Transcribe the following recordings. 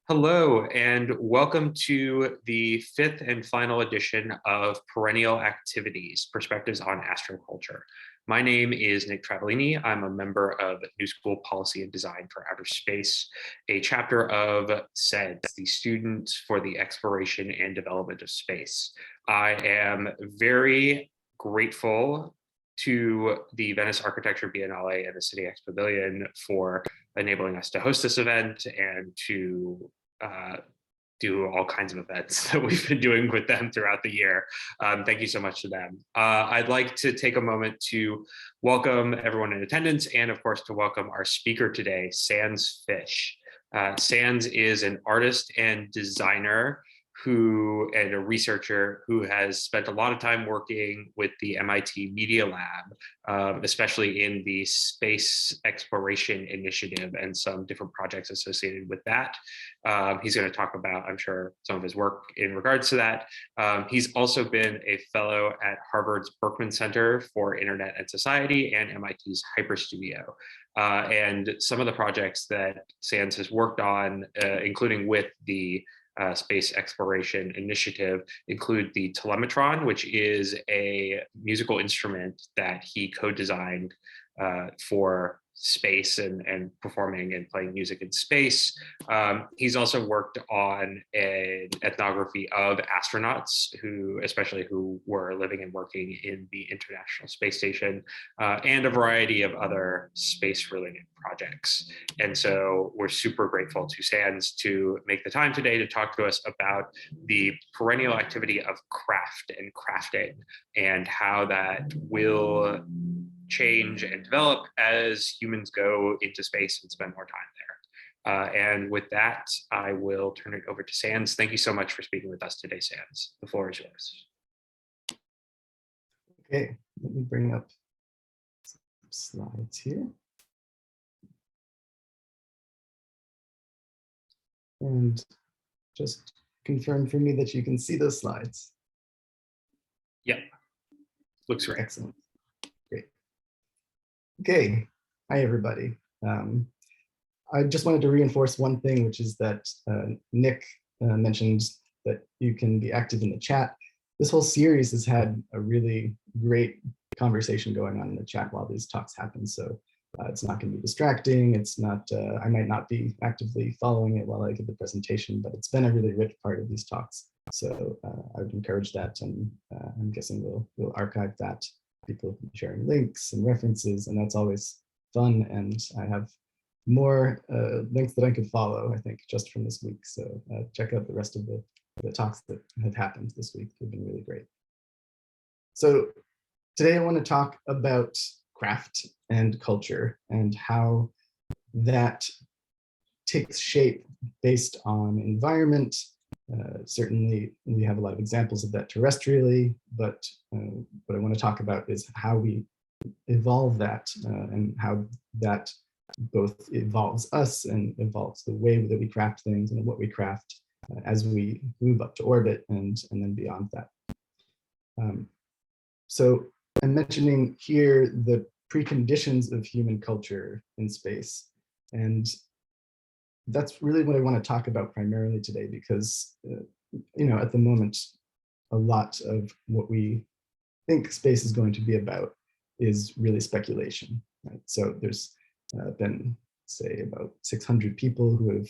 Hello, and welcome to the fifth and final edition of Perennial Activities, Perspectives on Astroculture. My name is Nick Travellini. I'm a member of New School Policy and Design for Outer Space, a chapter of SEDS, the Students for the Exploration and Development of Space. I am very grateful to the Venice Architecture Biennale and the City X Pavilion for enabling us to host this event and to do all kinds of events that we've been doing with them throughout the year. Thank you so much to them. I'd like to take a moment to welcome everyone in attendance and of course to welcome our speaker today, Sans Fish. Sans is an artist and designer and a researcher who has spent a lot of time working with the MIT Media Lab, especially in the Space Exploration Initiative and some different projects associated with that. He's going to talk about, I'm sure, some of his work in regards to that. He's also been a fellow at Harvard's Berkman Center for Internet and Society and MIT's Hyperstudio. And some of the projects that Sans has worked on, including with the Space Exploration Initiative, include the telemetron, which is a musical instrument that he co-designed for space and performing and playing music in space. He's also worked on an ethnography of astronauts especially who were living and working in the International Space Station, and a variety of other space-related projects. And so we're super grateful to Sans to make the time today to talk to us about the perennial activity of craft and crafting and how that will change and develop as humans go into space and spend more time there. And with that, I will turn it over to Sans. Thank you so much for speaking with us today, Sans. The floor is yours. Okay, let me bring up some slides here. And just confirm for me that you can see those slides. Yep, looks great. Excellent. Okay, hi everybody. I just wanted to reinforce one thing, which is that Nick mentioned that you can be active in the chat. This whole series has had a really great conversation going on in the chat while these talks happen. So it's not going to be distracting. It's not, I might not be actively following it while I give the presentation, but it's been a really rich part of these talks. So I would encourage that, and I'm guessing we'll archive that. People sharing links and references, and that's always fun. And I have more links that I could follow, I think, just from this week. So check out the rest of the talks that have happened this week. They've been really great. So today I want to talk about craft and culture and how that takes shape based on environment. Certainly, we have a lot of examples of that terrestrially, but what I want to talk about is how we evolve that and how that both evolves us and evolves the way that we craft things and what we craft as we move up to orbit and then beyond that. So I'm mentioning here the preconditions of human culture in space, and that's really what I want to talk about primarily today, because at the moment, a lot of what we think space is going to be about is really speculation. Right? So there's been, say, about 600 people who have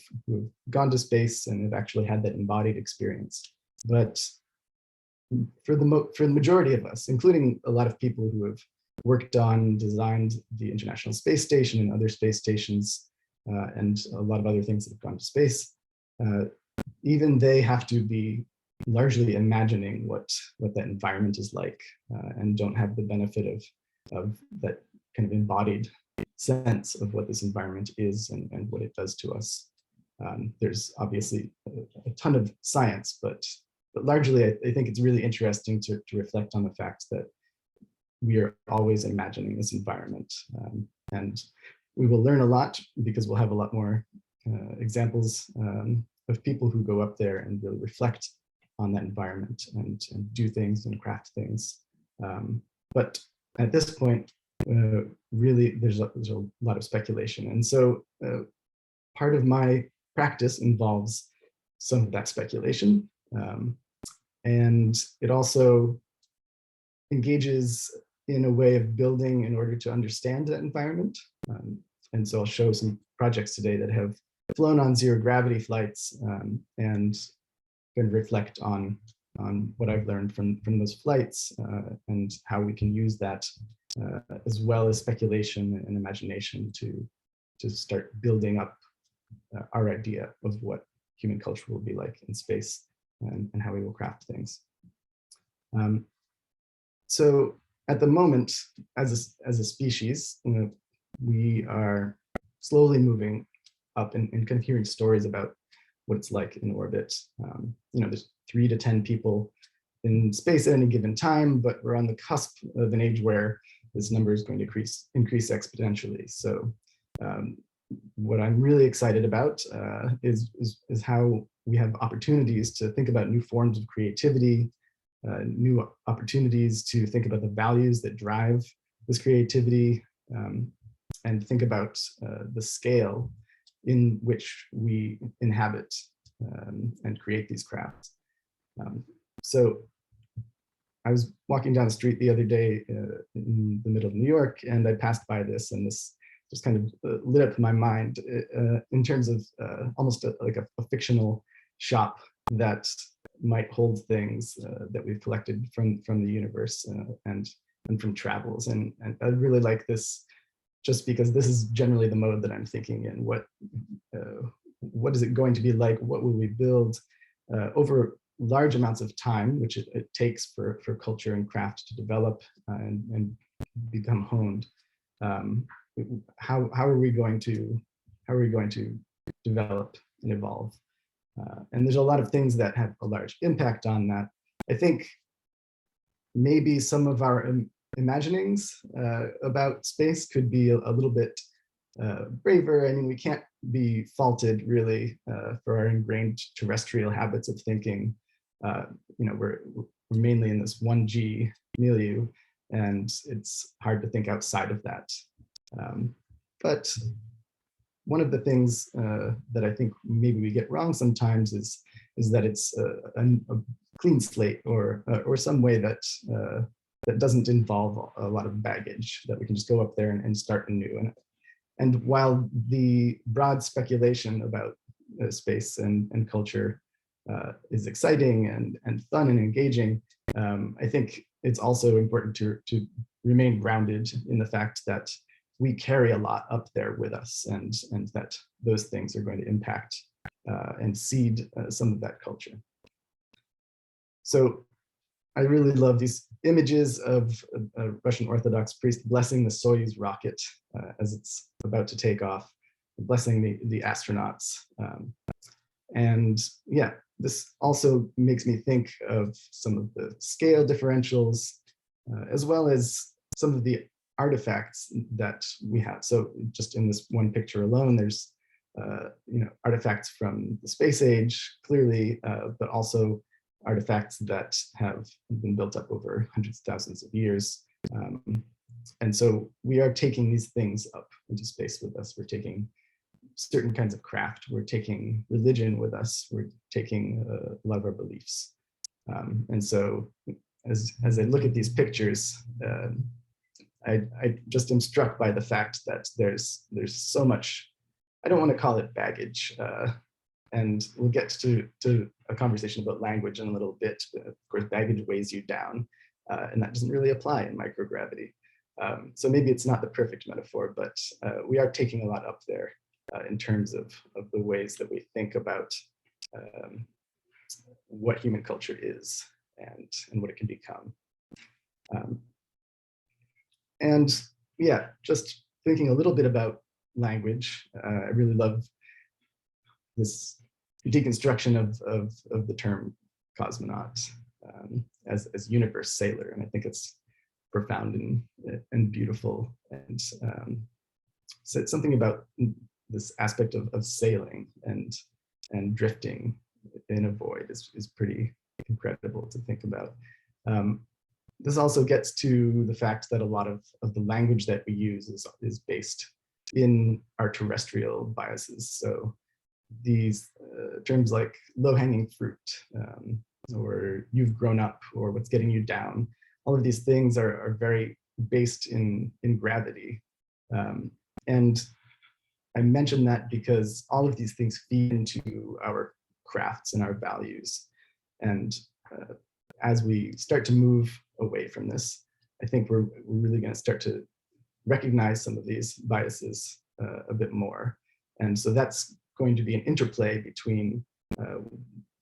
gone to space and have actually had that embodied experience. But for the majority of us, including a lot of people who have worked on, designed the International Space Station and other space stations, and a lot of other things that have gone to space, even they have to be largely imagining what that environment is like, and don't have the benefit of that kind of embodied sense of what this environment is and what it does to us. There's obviously a ton of science, but largely I think it's really interesting to reflect on the fact that we are always imagining this environment, and we will learn a lot because we'll have a lot more examples of people who go up there and really reflect on that environment and do things and craft things. But at this point, really, there's a lot of speculation. And so part of my practice involves some of that speculation. And it also engages in a way of building in order to understand that environment. And so I'll show some projects today that have flown on zero gravity flights and can reflect on what I've learned from those flights and how we can use that as well as speculation and imagination to start building up our idea of what human culture will be like in space and how we will craft things. So at the moment, as a species, we are slowly moving up and kind of hearing stories about what it's like in orbit. There's 3 to 10 people in space at any given time, but we're on the cusp of an age where this number is going to increase exponentially. So what I'm really excited about is how we have opportunities to think about new forms of creativity, new opportunities to think about the values that drive this creativity, and think about the scale in which we inhabit and create these crafts. So I was walking down the street the other day in the middle of New York, and I passed by this, and this just kind of lit up my mind in terms of almost like a fictional shop that might hold things that we've collected from the universe and from travels. And I really like this, just because this is generally the mode that I'm thinking in. What is it going to be like? What will we build over large amounts of time, which it takes for culture and craft to develop and become honed? How are we going to develop and evolve? And there's a lot of things that have a large impact on that. I think maybe some of our imaginings about space could be a little bit braver. I mean, we can't be faulted really for our ingrained terrestrial habits of thinking. We're mainly in this 1G milieu, and it's hard to think outside of that. But one of the things that I think maybe we get wrong sometimes is that it's a clean slate or some way that doesn't involve a lot of baggage, that we can just go up there and start anew. And while the broad speculation about space and culture is exciting and fun and engaging, I think it's also important to remain grounded in the fact that we carry a lot up there with us, and that those things are going to impact and seed some of that culture. So I really love these images of a Russian Orthodox priest blessing the Soyuz rocket as it's about to take off, blessing the astronauts. And yeah, this also makes me think of some of the scale differentials, as well as some of the artifacts that we have. So just in this one picture alone, there's artifacts from the space age, clearly, but also artifacts that have been built up over hundreds of thousands of years. And so we are taking these things up into space with us. We're taking certain kinds of craft. We're taking religion with us. We're taking a lot of our beliefs. And so as I look at these pictures, I just am struck by the fact that there's so much, I don't want to call it baggage, and we'll get to a conversation about language in a little bit. But of course, baggage weighs you down, and that doesn't really apply in microgravity. So maybe it's not the perfect metaphor, but we are taking a lot up there in terms of the ways that we think about what human culture is and what it can become. And yeah, just thinking a little bit about language, I really love this deconstruction of the term cosmonaut as universe sailor, and I think it's profound and beautiful. And so it's something about this aspect of sailing and drifting in a void is pretty incredible to think about. This also gets to the fact that a lot of the language that we use is based in our terrestrial biases. So these terms like low-hanging fruit, or you've grown up, or what's getting you down. All of these things are very based in gravity. And I mention that because all of these things feed into our crafts and our values. And as we start to move away from this, I think we're really going to start to recognize some of these biases a bit more. And so that's going to be an interplay between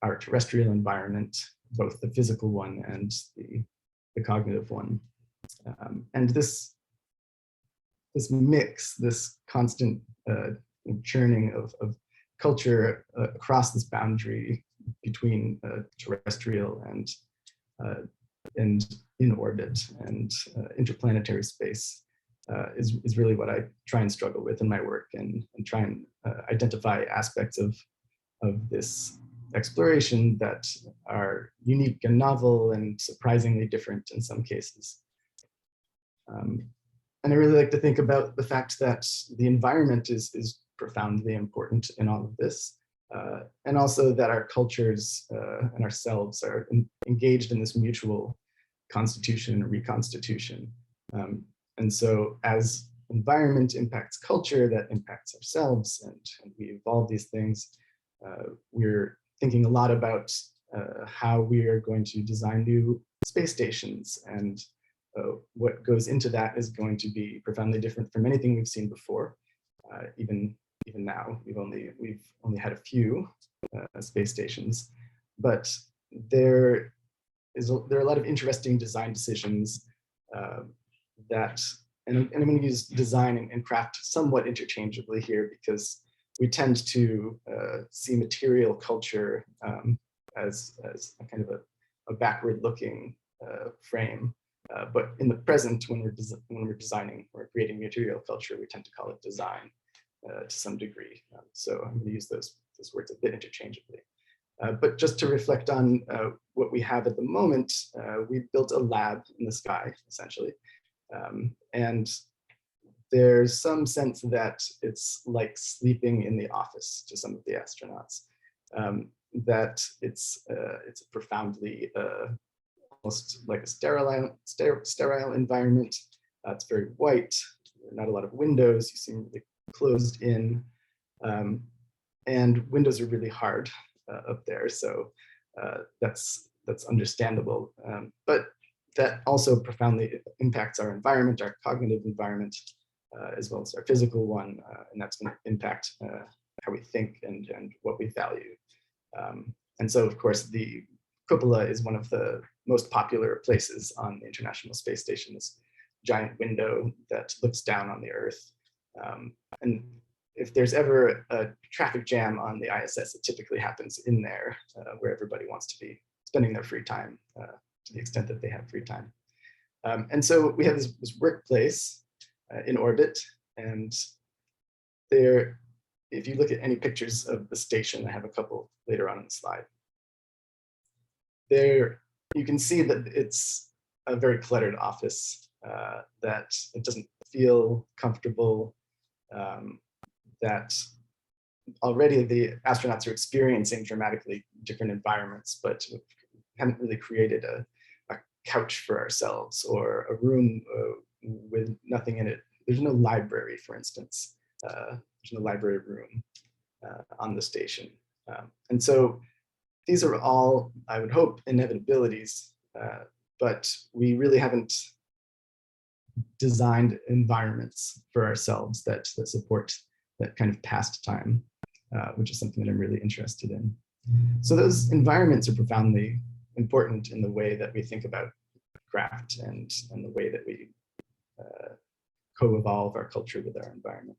our terrestrial environment, both the physical one and the cognitive one. And this mix, this constant churning of culture across this boundary between terrestrial and in orbit and interplanetary space is really what I try and struggle with in my work, and try and identify aspects of this exploration that are unique and novel and surprisingly different in some cases. And I really like to think about the fact that the environment is profoundly important in all of this, and also that our cultures and ourselves are engaged in this mutual constitution and reconstitution. And so as environment impacts culture, that impacts ourselves, and we evolve these things, we're thinking a lot about how we are going to design new space stations, and what goes into that is going to be profoundly different from anything we've seen before. Even now, we've only had a few space stations, but there are a lot of interesting design decisions that, and I'm going to use design and craft somewhat interchangeably here, because we tend to see material culture as a kind of a backward-looking frame. But in the present, when we're designing or creating material culture, we tend to call it design to some degree. So I'm going to use those words a bit interchangeably. But just to reflect on what we have at the moment, we built a lab in the sky, essentially. And there's some sense that it's like sleeping in the office to some of the astronauts, that it's a profoundly almost like a sterile environment. It's very white, not a lot of windows, you seem really closed in, and windows are really hard up there, so that's understandable. But that also profoundly impacts our environment, our cognitive environment, as well as our physical one, and that's going to impact how we think and what we value. And so, of course, the cupola is one of the most popular places on the International Space Station, this giant window that looks down on the Earth. And if there's ever a traffic jam on the ISS, it typically happens in there, where everybody wants to be spending their free time, to the extent that they have free time. And so we have this workplace in orbit, and there, if you look at any pictures of the station, I have a couple later on in the slide, there you can see that it's a very cluttered office, that it doesn't feel comfortable, that already the astronauts are experiencing dramatically different environments, but haven't really created a couch for ourselves or a room with nothing in it. There's no library, for instance. There's no library room on the station. And so these are all, I would hope, inevitabilities, but we really haven't designed environments for ourselves that support that kind of past time, which is something that I'm really interested in. So those environments are profoundly important in the way that we think about craft and the way that we co-evolve our culture with our environment.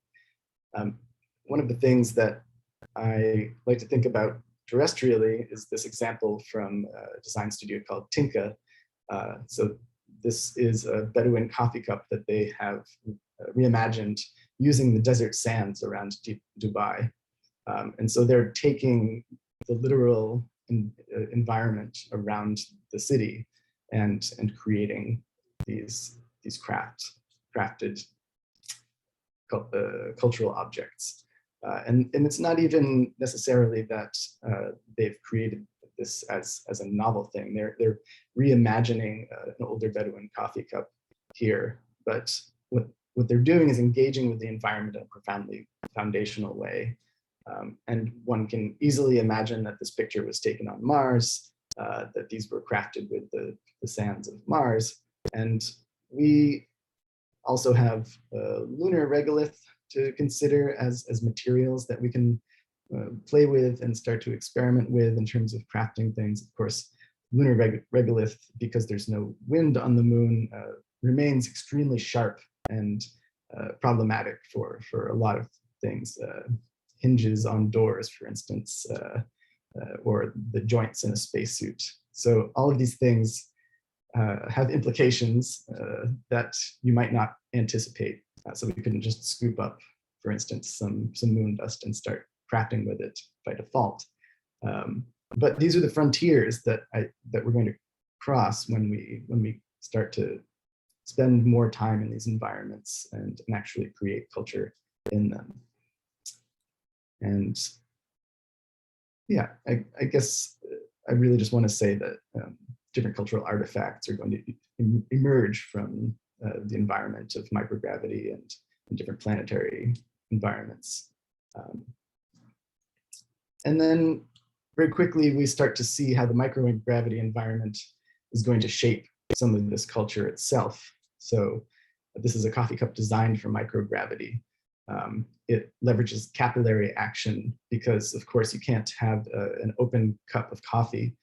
One of the things that I like to think about terrestrially is this example from a design studio called Tinka. So this is a Bedouin coffee cup that they have reimagined using the desert sands around Dubai. And so they're taking the literal environment around the city and creating these crafted cultural objects. And it's not even necessarily that they've created this as a novel thing. They're reimagining an older Bedouin coffee cup here, but what they're doing is engaging with the environment in a profoundly foundational way. And one can easily imagine that this picture was taken on Mars, that these were crafted with the sands of Mars. And we also have lunar regolith to consider as materials that we can play with and start to experiment with in terms of crafting things. Of course, lunar regolith, because there's no wind on the moon, remains extremely sharp and problematic for a lot of things. Hinges on doors, for instance, or the joints in a spacesuit. So all of these things have implications that you might not anticipate. So we couldn't just scoop up, for instance, some moon dust and start crafting with it by default. But these are the frontiers that we're going to cross when we start to spend more time in these environments and actually create culture in them. And yeah, I guess I really just want to say that different cultural artifacts are going to emerge from the environment of microgravity and different planetary environments. And then very quickly, we start to see how the microgravity environment is going to shape some of this culture itself. So this is a coffee cup designed for microgravity. It leverages capillary action because, of course, you can't have an open cup of coffee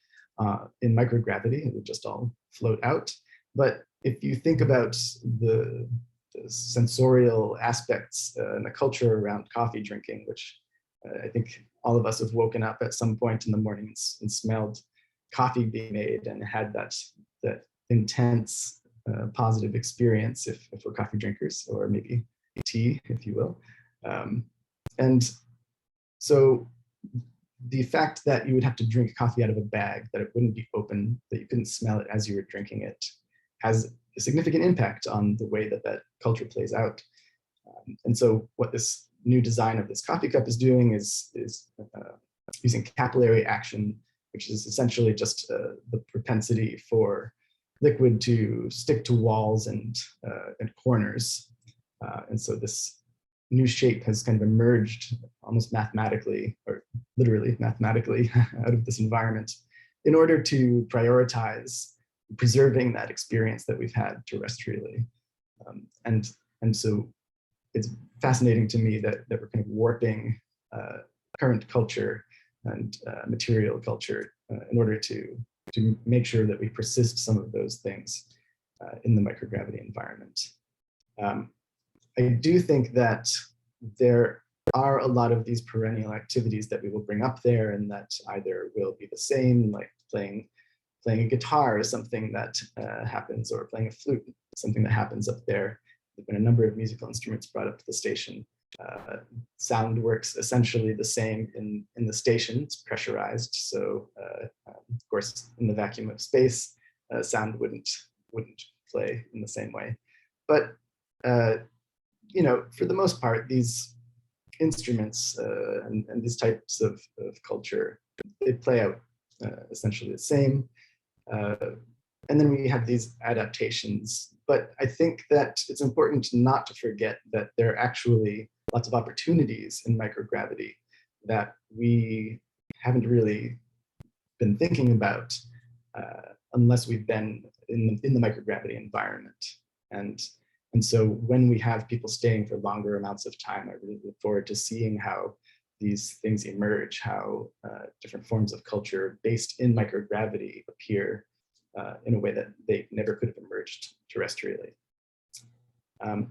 in microgravity. It would just all float out. But if you think about the sensorial aspects and the culture around coffee drinking, which I think all of us have woken up at some point in the morning and smelled coffee being made and had that intense positive experience if we're coffee drinkers, or maybe tea, if you will. And so the fact that you would have to drink coffee out of a bag, that it wouldn't be open, that you couldn't smell it as you were drinking it, has a significant impact on the way that culture plays out. And so what this new design of this coffee cup is doing is using capillary action, which is essentially just the propensity for liquid to stick to walls and corners. And so this new shape has kind of emerged almost mathematically, or literally mathematically, out of this environment in order to prioritize preserving that experience that we've had terrestrially. And so it's fascinating to me that we're kind of warping current culture and material culture in order to make sure that we persist some of those things in the microgravity environment. I do think that there are a lot of these perennial activities that we will bring up there, and that either will be the same, like playing a guitar is something that happens, or playing a flute is something that happens up there. There have been a number of musical instruments brought up to the station. Sound works essentially the same in the station. It's pressurized, so of course in the vacuum of space, sound wouldn't play in the same way. But you know, for the most part, these instruments and these types of culture, they play out essentially the same. And then we have these adaptations. But I think that it's important not to forget that there are actually lots of opportunities in microgravity that we haven't really been thinking about unless we've been in the microgravity environment. And so when we have people staying for longer amounts of time, I really look forward to seeing how these things emerge, how different forms of culture based in microgravity appear in a way that they never could have emerged terrestrially. And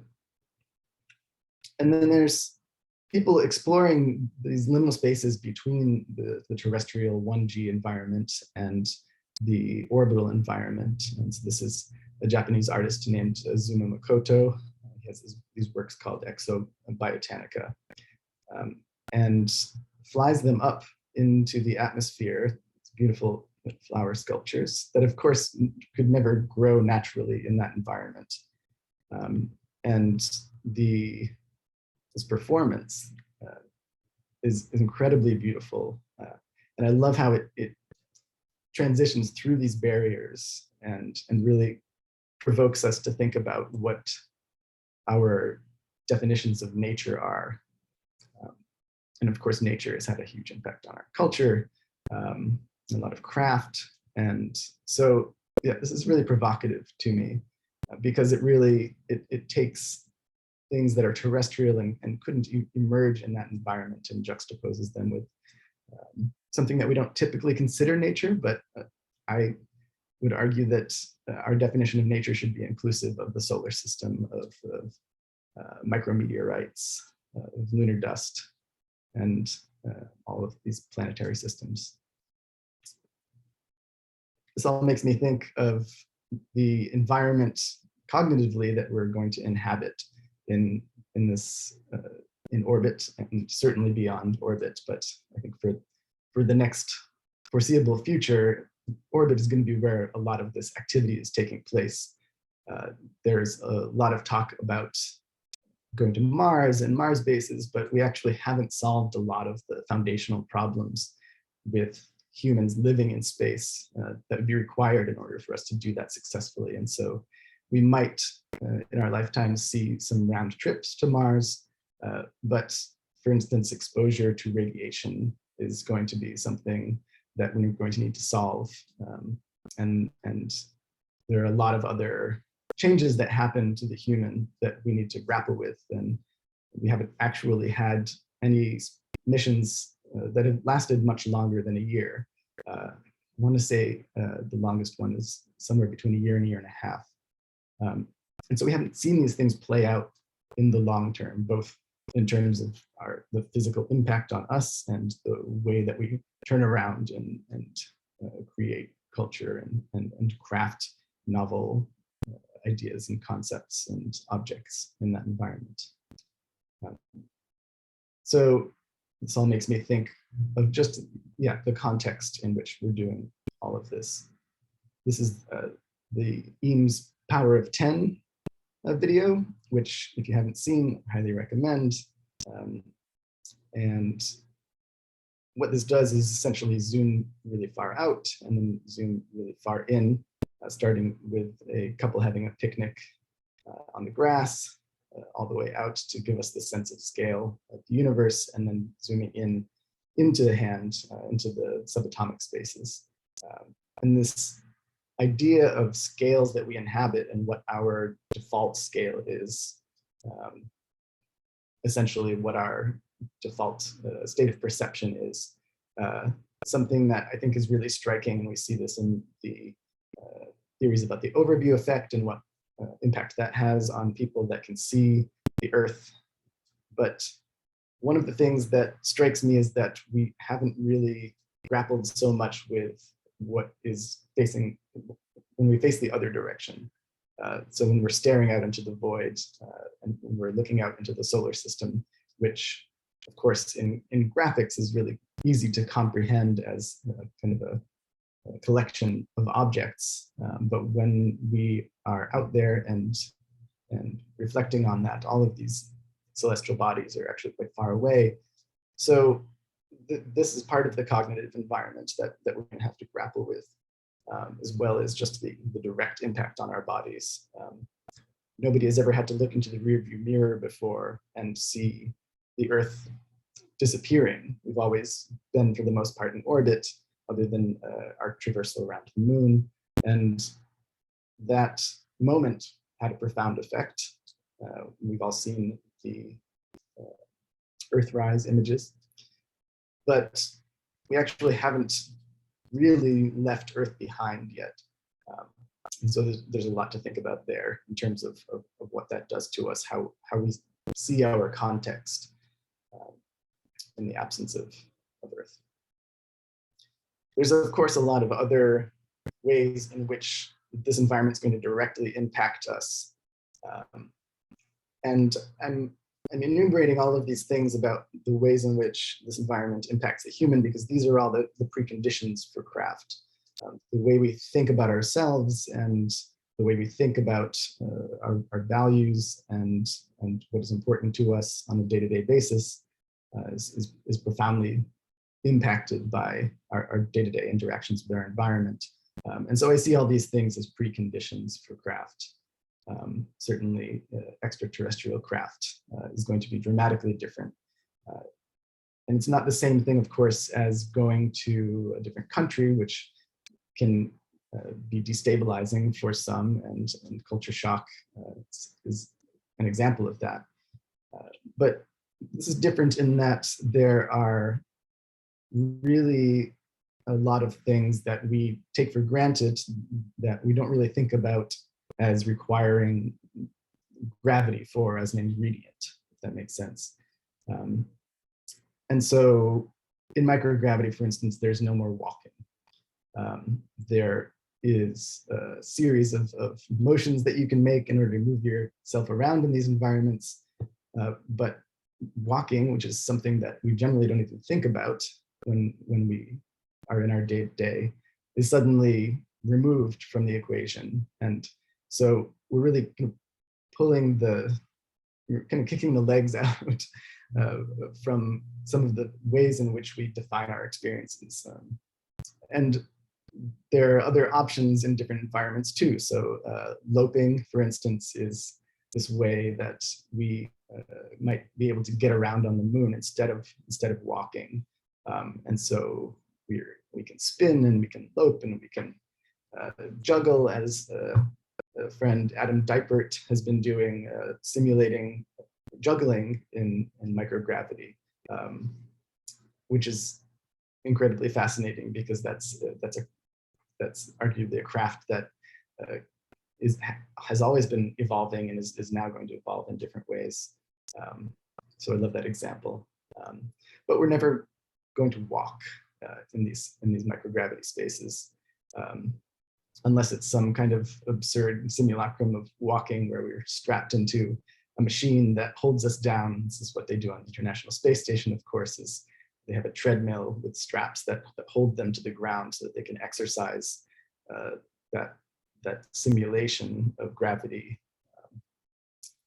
then there's people exploring these liminal spaces between the terrestrial 1G environment and the orbital environment. And so this is a Japanese artist named Azuma Makoto. He has these works called Exo Biotanica, and flies them up into the atmosphere. It's beautiful flower sculptures that, of course, could never grow naturally in that environment. And this performance is incredibly beautiful. And I love how it transitions through these barriers and really provokes us to think about what our definitions of nature are. And of course, nature has had a huge impact on our culture, a lot of craft. And so, yeah, this is really provocative to me because it really, it takes things that are terrestrial and couldn't emerge in that environment and juxtaposes them with something that we don't typically consider nature, but I would argue that our definition of nature should be inclusive of the solar system, of micrometeorites, of lunar dust, and all of these planetary systems. This all makes me think of the environment cognitively that we're going to inhabit in this in orbit, and certainly beyond orbit. But I think for the next foreseeable future, orbit is going to be where a lot of this activity is taking place. There's a lot of talk about going to Mars and Mars bases, but we actually haven't solved a lot of the foundational problems with humans living in space that would be required in order for us to do that successfully. And so we might, in our lifetimes, see some round trips to Mars, but for instance, exposure to radiation is going to be something that we're going to need to solve. And there are a lot of other changes that happen to the human that we need to grapple with. And we haven't actually had any missions that have lasted much longer than a year. I want to say the longest one is somewhere between a year and a half. And so we haven't seen these things play out in the long term, both in terms of the physical impact on us and the way that we turn around and create culture and craft novel ideas and concepts and objects in that environment. So this all makes me think of just, yeah, the context in which we're doing all of this. This is the Eames Power of 10 video, which if you haven't seen, I highly recommend. And what this does is essentially zoom really far out and then zoom really far in, starting with a couple having a picnic on the grass, all the way out to give us the sense of scale of the universe, and then zooming in into the hand, into the subatomic spaces. And this idea of scales that we inhabit and what our default scale is, essentially what our default state of perception is, something that I think is really striking. And we see this in the theories about the overview effect and what impact that has on people that can see the Earth. But one of the things that strikes me is that we haven't really grappled so much with what is facing when we face the other direction. So when we're staring out into the void and when we're looking out into the solar system, which of course in graphics is really easy to comprehend as kind of a collection of objects. But when we are out there and reflecting on that, all of these celestial bodies are actually quite far away. So this is part of the cognitive environment that we're going to have to grapple with, as well as just the direct impact on our bodies. Nobody has ever had to look into the rearview mirror before and see the Earth disappearing. We've always been, for the most part, in orbit, other than our traversal around the moon. And that moment had a profound effect. We've all seen the Earthrise images, but we actually haven't really left Earth behind yet. And so there's a lot to think about there in terms of what that does to us, how we see our context in the absence of Earth. There's, of course, a lot of other ways in which this environment is going to directly impact us. And I'm enumerating all of these things about the ways in which this environment impacts the human, because these are all the preconditions for craft. The way we think about ourselves and the way we think about our values and what is important to us on a day-to-day basis is profoundly impacted by our day-to-day interactions with our environment. And so I see all these things as preconditions for craft. Certainly extraterrestrial craft is going to be dramatically different. And it's not the same thing, of course, as going to a different country, which can be destabilizing for some, and culture shock is an example of that. But this is different in that there are really a lot of things that we take for granted that we don't really think about as requiring gravity for as an ingredient, if that makes sense. And so in microgravity, for instance, there's no more walking. There is a series of motions that you can make in order to move yourself around in these environments. But walking, which is something that we generally don't even think about when we are in our day-to-day, is suddenly removed from the equation. And so we're really kind of pulling we're kind of kicking the legs out from some of the ways in which we define our experiences. And there are other options in different environments too. So loping, for instance, is this way that we might be able to get around on the moon instead of walking. And so we can spin and we can lope and we can juggle, as a friend Adam Geppert has been doing, simulating juggling in microgravity, which is incredibly fascinating because that's arguably a craft that has always been evolving and is now going to evolve in different ways. So I love that example. But we're never going to walk in these microgravity spaces, unless it's some kind of absurd simulacrum of walking where we're strapped into a machine that holds us down. This is what they do on the International Space Station, of course, is they have a treadmill with straps that hold them to the ground so that they can exercise that simulation of gravity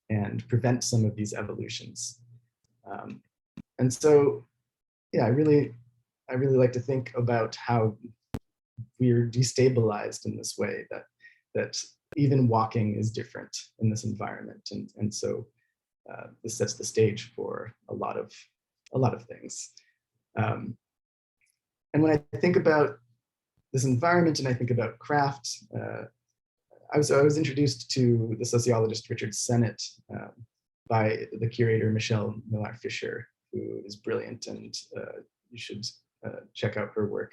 and prevent some of these evolutions. And so, yeah, I really like to think about how we're destabilized in this way, that even walking is different in this environment, and so this sets the stage for a lot of things. And when I think about this environment and I think about craft, I was introduced to the sociologist Richard Sennett by the curator Michelle Millar-Fisher, who is brilliant, and you should check out her work.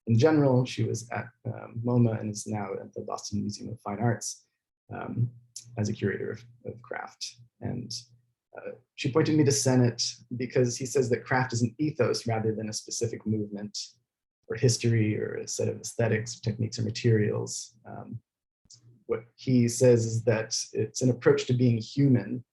In general, she was at MoMA and is now at the Boston Museum of Fine Arts as a curator of craft. And she pointed me to Sennett because he says that craft is an ethos rather than a specific movement or history or a set of aesthetics, techniques, or materials. What he says is that it's an approach to being human,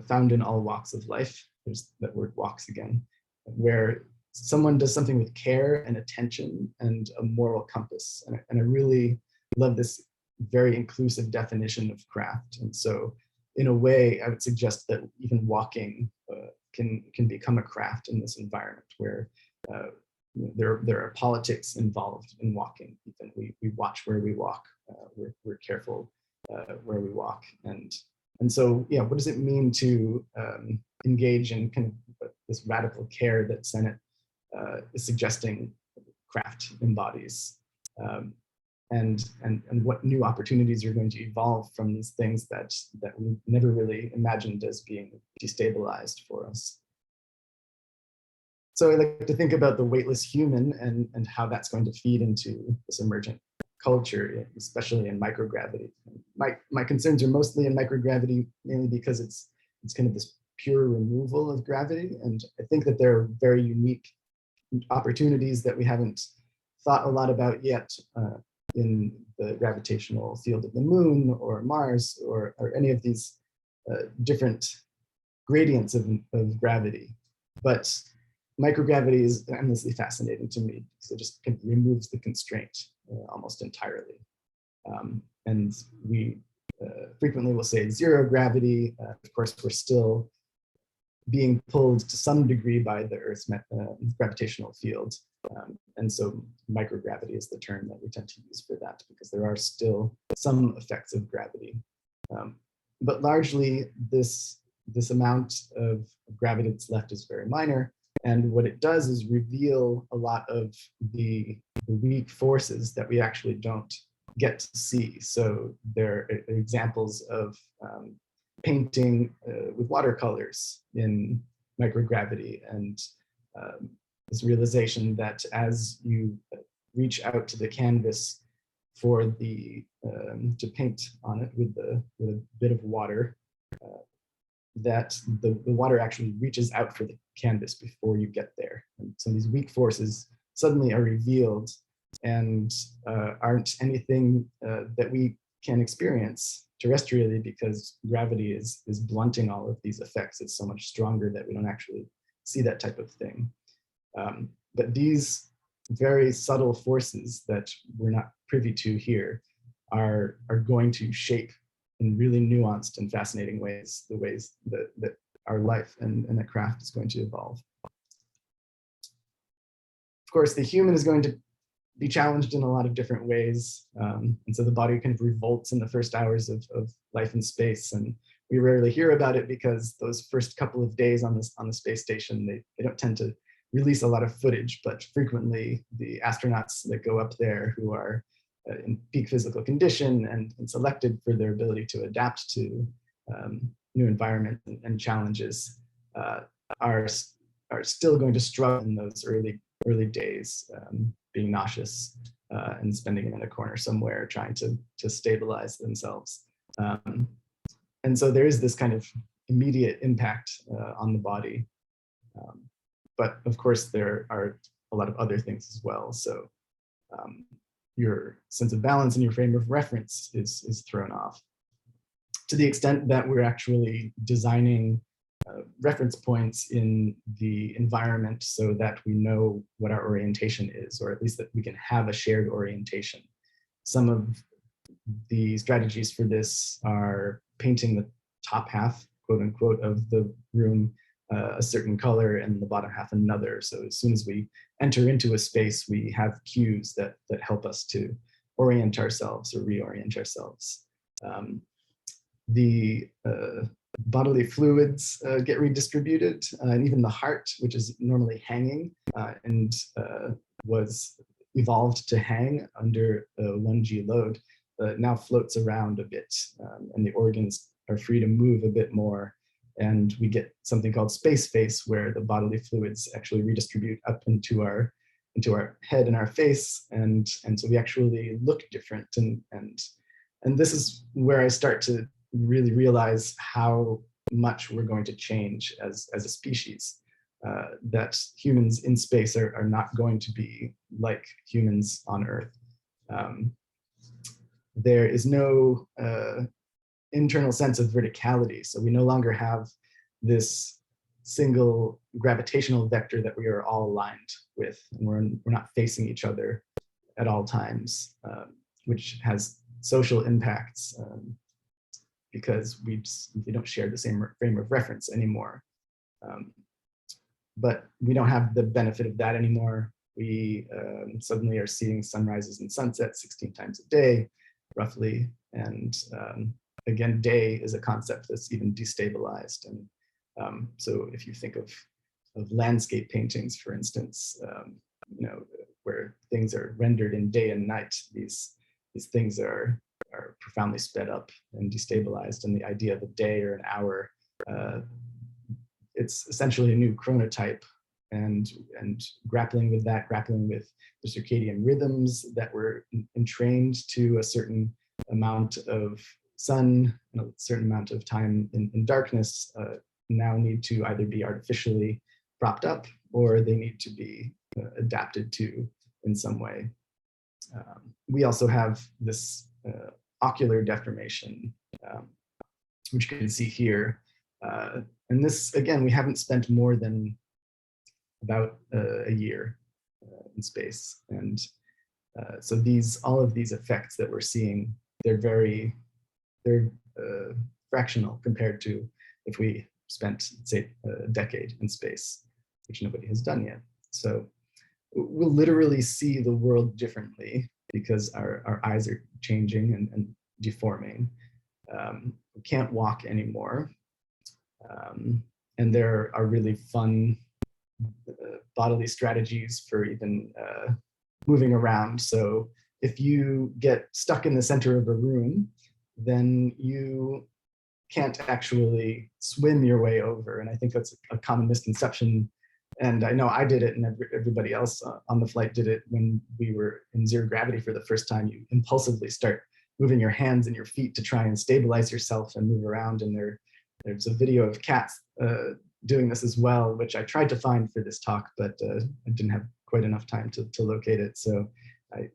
found in all walks of life. There's that word walks again, where someone does something with care and attention and a moral compass. And I really love this very inclusive definition of craft. And so in a way, I would suggest that even walking can become a craft in this environment where there are politics involved in walking. Even we watch where we walk. We're careful where we walk. And so, yeah, what does it mean to engage in kind of this radical care that Sennett is suggesting craft embodies, and what new opportunities are going to evolve from these things that we never really imagined as being destabilized for us. So I like to think about the weightless human and how that's going to feed into this emergent culture, especially in microgravity. My concerns are mostly in microgravity, mainly because it's kind of this pure removal of gravity, and I think that there are very unique opportunities that we haven't thought a lot about yet in the gravitational field of the moon or Mars or any of these different gradients of gravity. But microgravity is endlessly fascinating to me because it just removes the constraint almost entirely. And we frequently will say zero gravity. Of course, we're still being pulled to some degree by the Earth's gravitational field. And so microgravity is the term that we tend to use for that, because there are still some effects of gravity. But largely, this amount of gravity that's left is very minor. And what it does is reveal a lot of the weak forces that we actually don't get to see. So there are examples of painting with watercolors in microgravity, and this realization that as you reach out to the canvas for to paint on it with a bit of water, that the water actually reaches out for the canvas before you get there. And so these weak forces suddenly are revealed and aren't anything that we can experience terrestrially, because gravity is blunting all of these effects. It's so much stronger that we don't actually see that type of thing. But these very subtle forces that we're not privy to here are going to shape in really nuanced and fascinating ways the ways that our life and the craft is going to evolve. Of course, the human is going to be challenged in a lot of different ways. And so the body kind of revolts in the first hours of life in space. And we rarely hear about it because those first couple of days on the space station, they don't tend to release a lot of footage, but frequently the astronauts that go up there who are in peak physical condition and selected for their ability to adapt to new environment and challenges are still going to struggle in those early days, being nauseous and spending it in a corner somewhere trying to stabilize themselves. And so there is this kind of immediate impact on the body. But of course, there are a lot of other things as well. So your sense of balance and your frame of reference is thrown off. To the extent that we're actually designing reference points in the environment so that we know what our orientation is, or at least that we can have a shared orientation. Some of the strategies for this are painting the top half, quote unquote, of the room a certain color and the bottom half another. So as soon as we enter into a space, we have cues that help us to orient ourselves or reorient ourselves. The bodily fluids get redistributed, and even the heart, which is normally hanging and was evolved to hang under a 1G load, now floats around a bit, and the organs are free to move a bit more. And we get something called space face, where the bodily fluids actually redistribute up into our head and our face, and so we actually look different. And this is where I start to really realize how much we're going to change as a species. That humans in space are not going to be like humans on Earth. There is no internal sense of verticality. So we no longer have this single gravitational vector that we are all aligned with, and we're not facing each other at all times, which has social impacts because we don't share the same frame of reference anymore. But we don't have the benefit of that anymore. We suddenly are seeing sunrises and sunsets 16 times a day, roughly, and again, day is a concept that's even destabilized. And so if you think of landscape paintings, for instance, where things are rendered in day and night, these things are profoundly sped up and destabilized. And the idea of a day or an hour, it's essentially a new chronotype, and grappling with that, grappling with the circadian rhythms that were entrained to a certain amount of sun and a certain amount of time in darkness, now need to either be artificially propped up, or they need to be adapted to in some way. We also have this ocular deformation, which you can see here. And this, again, we haven't spent more than about a year in space. And so all of these effects that we're seeing, they're fractional compared to if we spent, say, a decade in space, which nobody has done yet. So we'll literally see the world differently because our eyes are changing and deforming. We can't walk anymore. And there are really fun bodily strategies for even moving around. So if you get stuck in the center of a room, then you can't actually swim your way over. And I think that's a common misconception. And I know I did it, and everybody else on the flight did it when we were in zero gravity for the first time. You impulsively start moving your hands and your feet to try and stabilize yourself and move around. And there's a video of cats doing this as well, which I tried to find for this talk, but I didn't have quite enough time to locate it. So I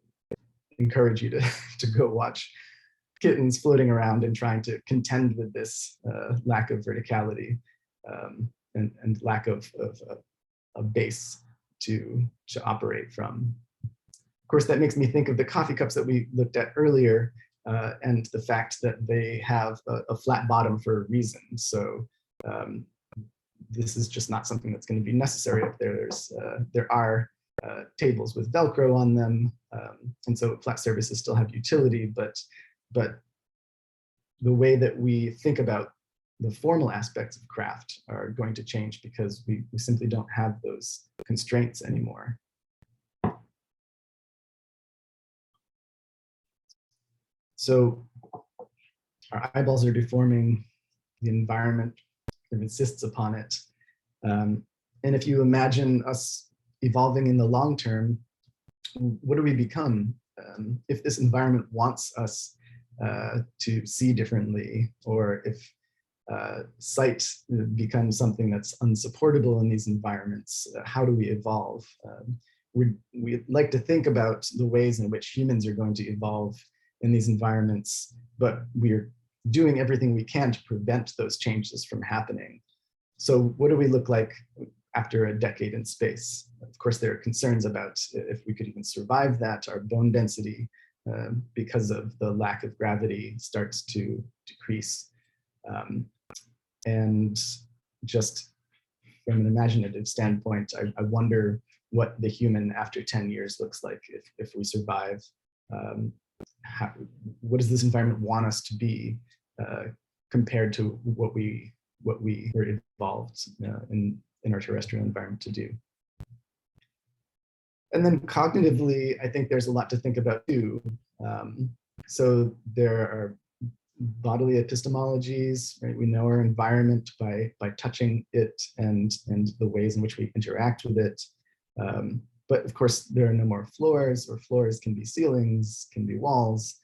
encourage you to go watch kittens floating around and trying to contend with this lack of verticality and lack of a base to operate from. Of course, that makes me think of the coffee cups that we looked at earlier, and the fact that they have a flat bottom for a reason. So this is just not something that's going to be necessary up there. There are tables with Velcro on them, and so flat surfaces still have utility, but the way that we think about the formal aspects of craft are going to change because we simply don't have those constraints anymore. So our eyeballs are deforming, the environment insists upon it. And if you imagine us evolving in the long term, what do we become? If this environment wants us to see differently, or if sight becomes something that's unsupportable in these environments, how do we evolve? We'd like to think about the ways in which humans are going to evolve in these environments, but we're doing everything we can to prevent those changes from happening. So what do we look like after a decade in space? Of course, there are concerns about if we could even survive that. Our bone density, because of the lack of gravity, starts to decrease. And just from an imaginative standpoint, I wonder what the human after 10 years looks like if we survive. What does this environment want us to be compared to what we were evolved in our terrestrial environment to do? And then cognitively, I think there's a lot to think about too. So there are bodily epistemologies, right? We know our environment by touching it and the ways in which we interact with it. But of course, there are no more floors, or floors can be ceilings, can be walls.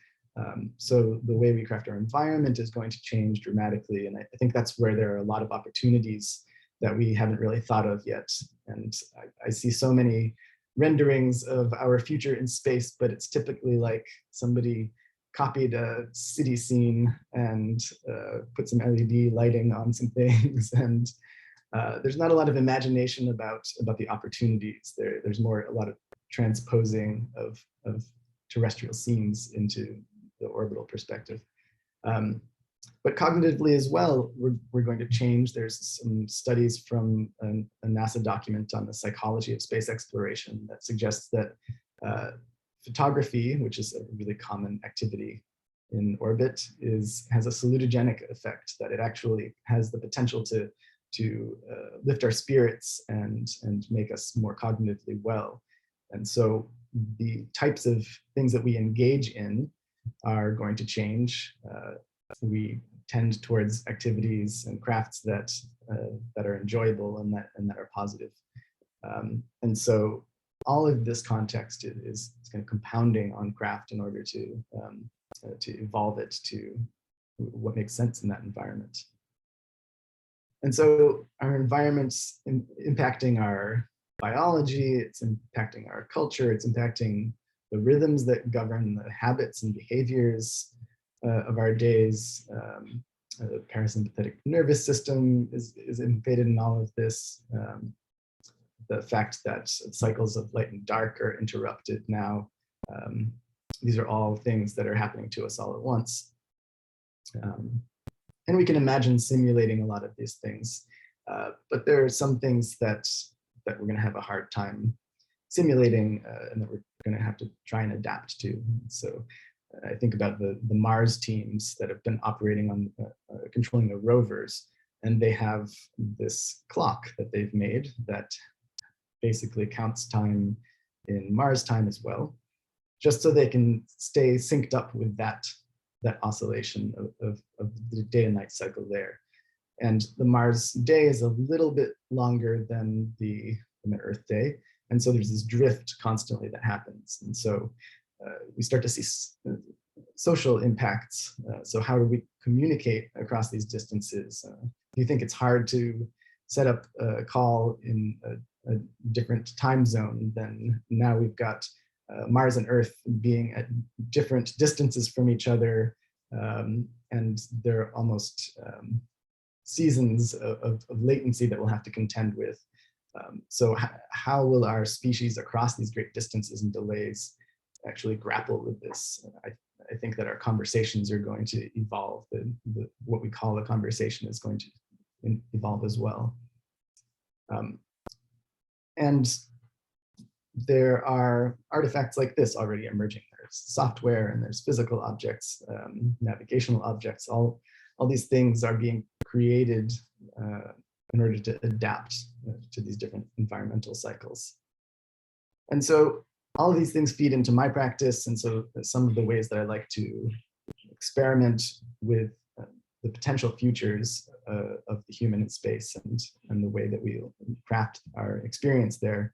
So the way we craft our environment is going to change dramatically. And I think that's where there are a lot of opportunities that we haven't really thought of yet. And I see so many renderings of our future in space, but it's typically like somebody copied a city scene and put some LED lighting on some things. And there's not a lot of imagination about the opportunities. There's more a lot of transposing of terrestrial scenes into the orbital perspective. But cognitively as well, we're going to change. There's some studies from a NASA document on the psychology of space exploration that suggests that photography, which is a really common activity in orbit, has a salutogenic effect, that it actually has the potential to lift our spirits and make us more cognitively well. And so the types of things that we engage in are going to change. We tend towards activities and crafts that are enjoyable and that are positive. And so all of this context is kind of compounding on craft in order to evolve it to what makes sense in that environment. And so our environment's impacting our biology, it's impacting our culture, it's impacting the rhythms that govern the habits and behaviors of our days. The parasympathetic nervous system is implicated in all of this. The fact that cycles of light and dark are interrupted now. These are all things that are happening to us all at once. And we can imagine simulating a lot of these things. But there are some things that we're going to have a hard time simulating and that we're going to have to try and adapt to. So I think about the Mars teams that have been operating on controlling the rovers, and they have this clock that they've made that basically counts time in Mars time as well, just so they can stay synced up with that oscillation of the day and night cycle there. And the Mars day is a little bit longer than the Earth day. And so there's this drift constantly that happens. And so we start to see social impacts. So how do we communicate across these distances? Do you think it's hard to set up a call in a different time zone? Then now we've got Mars and Earth being at different distances from each other, and they're almost seasons of latency that we'll have to contend with. So how will our species across these great distances and delays actually grapple with this? I think that our conversations are going to evolve. What we call a conversation is going to evolve as well. And there are artifacts like this already emerging. There's software and there's physical objects, navigational objects. All these things are being created in order to adapt to these different environmental cycles. And so all of these things feed into my practice. And so some of the ways that I like to experiment with the potential futures of the human in space and the way that we craft our experience there.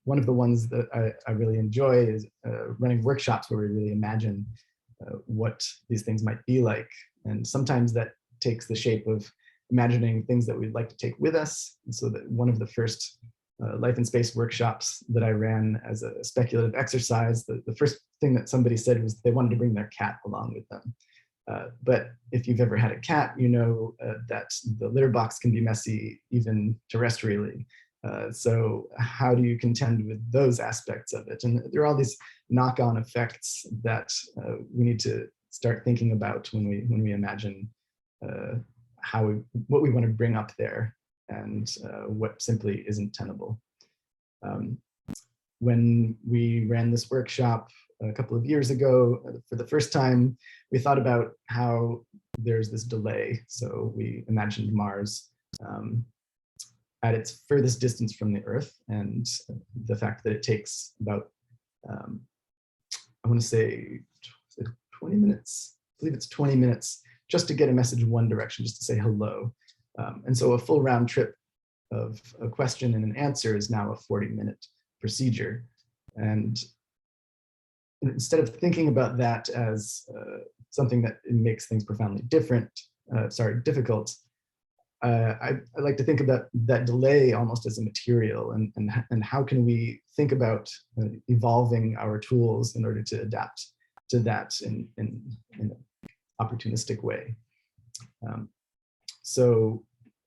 One of the ones that I really enjoy is running workshops where we really imagine what these things might be like. And sometimes that takes the shape of imagining things that we'd like to take with us. And so that one of the first life in space workshops that I ran as a speculative exercise, the first thing that somebody said was they wanted to bring their cat along with them. But if you've ever had a cat, you know that the litter box can be messy even terrestrially. So how do you contend with those aspects of it? And there are all these knock-on effects that we need to start thinking about when we imagine what we want to bring up there and what simply isn't tenable. When we ran this workshop a couple of years ago, for the first time, we thought about how there's this delay. So we imagined Mars at its furthest distance from the Earth, and the fact that it takes about, I want to say 20 minutes, I believe it's 20 minutes just to get a message in one direction, just to say hello. And so a full round trip of a question and an answer is now a 40-minute procedure. And instead of thinking about that as something that makes things profoundly difficult, I like to think about that delay almost as a material, and how can we think about evolving our tools in order to adapt to that in an opportunistic way.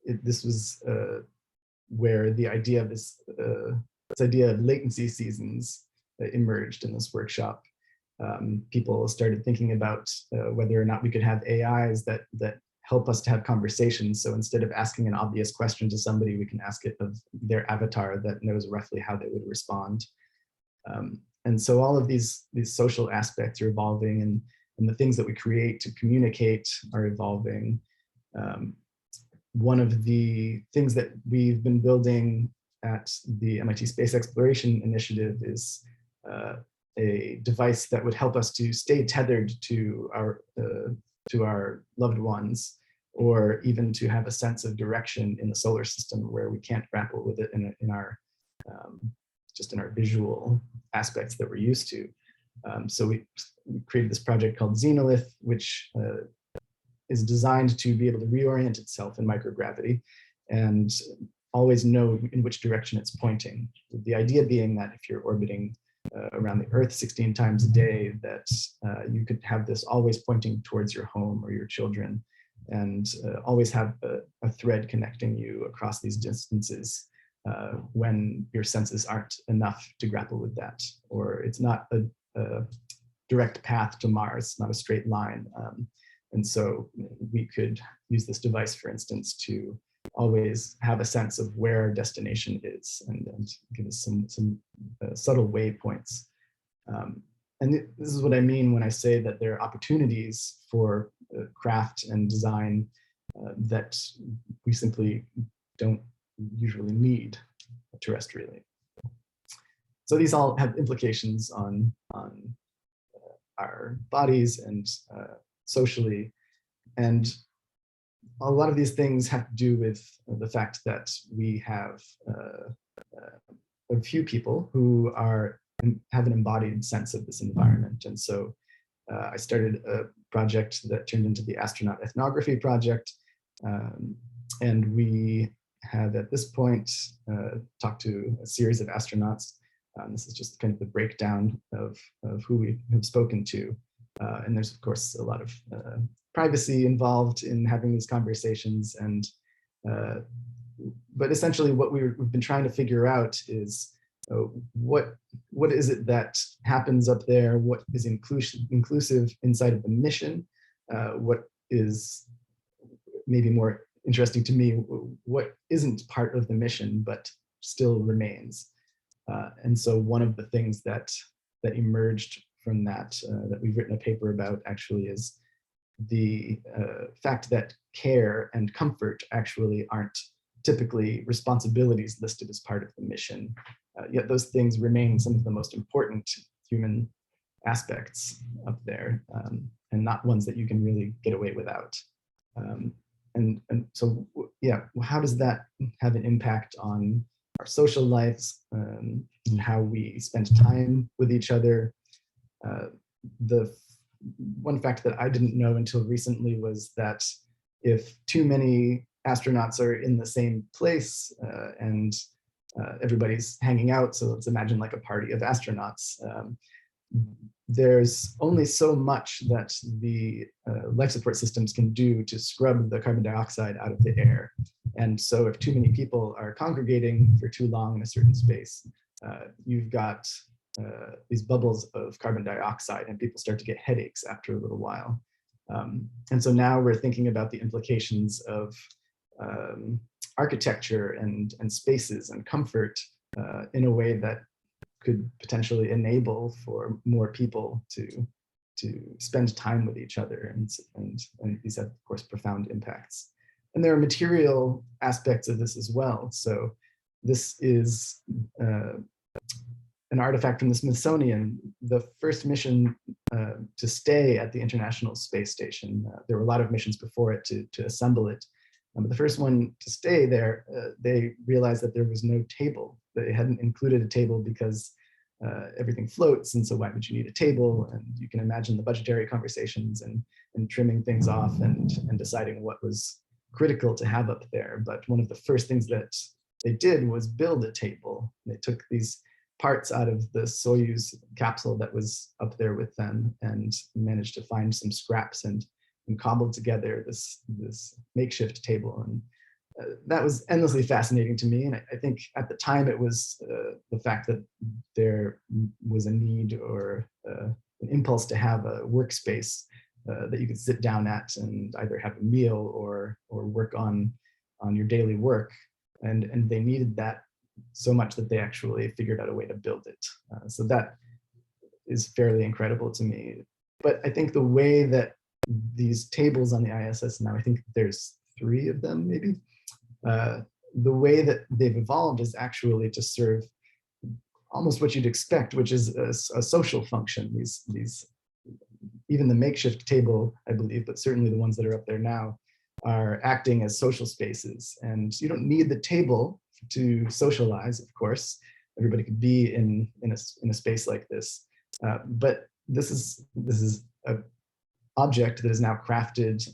This was where the idea of this idea of latency seasons emerged in this workshop. People started thinking about whether or not we could have AIs that help us to have conversations. So instead of asking an obvious question to somebody, we can ask it of their avatar that knows roughly how they would respond. And so all of these social aspects are evolving, and the things that we create to communicate are evolving. One of the things that we've been building at the MIT Space Exploration Initiative is a device that would help us to stay tethered to our loved ones, or even to have a sense of direction in the solar system where we can't grapple with it in our just in our visual aspects that we're used to. So we created this project called Xenolith, which is designed to be able to reorient itself in microgravity and always know in which direction it's pointing. The idea being that if you're orbiting around the Earth 16 times a day, that you could have this always pointing towards your home or your children, and always have a thread connecting you across these distances when your senses aren't enough to grapple with that, or it's not a direct path to Mars, not a straight line. And so we could use this device, for instance, to always have a sense of where our destination is and give us some subtle waypoints. And this is what I mean when I say that there are opportunities for craft and design that we simply don't usually need terrestrially. So these all have implications on our bodies and socially. And a lot of these things have to do with the fact that we have a few people who have an embodied sense of this environment. And so I started a project that turned into the Astronaut Ethnography Project. And we have at this point talked to a series of astronauts. This is just kind of the breakdown of who we have spoken to. And there's of course a lot of privacy involved in having these conversations. And but essentially what we've been trying to figure out is what is it that happens up there? What is inclusive inside of the mission? What is maybe more interesting to me, what isn't part of the mission but still remains? And so one of the things that emerged from that we've written a paper about actually is the fact that care and comfort actually aren't typically responsibilities listed as part of the mission. Yet those things remain some of the most important human aspects up there, and not ones that you can really get away without. And so, yeah, how does that have an impact on our social lives and how we spend time with each other? The one fact that I didn't know until recently was that if too many astronauts are in the same place and everybody's hanging out, so let's imagine like a party of astronauts, there's only so much that the life support systems can do to scrub the carbon dioxide out of the air. And so if too many people are congregating for too long in a certain space, you've got these bubbles of carbon dioxide and people start to get headaches after a little while. And so now we're thinking about the implications of architecture and spaces and comfort in a way that could potentially enable for more people to spend time with each other, and these have of course profound impacts. And there are material aspects of this as well. So this is an artifact from the Smithsonian, the first mission to stay at the International Space Station. There were a lot of missions before it to assemble it. But the first one to stay there, they realized that there was no table. They hadn't included a table because everything floats, and so why would you need a table? And you can imagine the budgetary conversations and trimming things off and deciding what was critical to have up there. But one of the first things that they did was build a table. They took these parts out of the Soyuz capsule that was up there with them and managed to find some scraps and cobbled together this makeshift table. And that was endlessly fascinating to me. And I think at the time it was the fact that there was a need or an impulse to have a workspace that you could sit down at and either have a meal or work on your daily work. And they needed that so much that they actually figured out a way to build it. So that is fairly incredible to me. But I think the way that these tables on the ISS now, I think there's 3 of them maybe, the way that they've evolved is actually to serve almost what you'd expect, which is a social function. These even the makeshift table, I believe, but certainly the ones that are up there now, are acting as social spaces. And you don't need the table to socialize, of course. Everybody could be in a space like this, but this is an object that is now crafted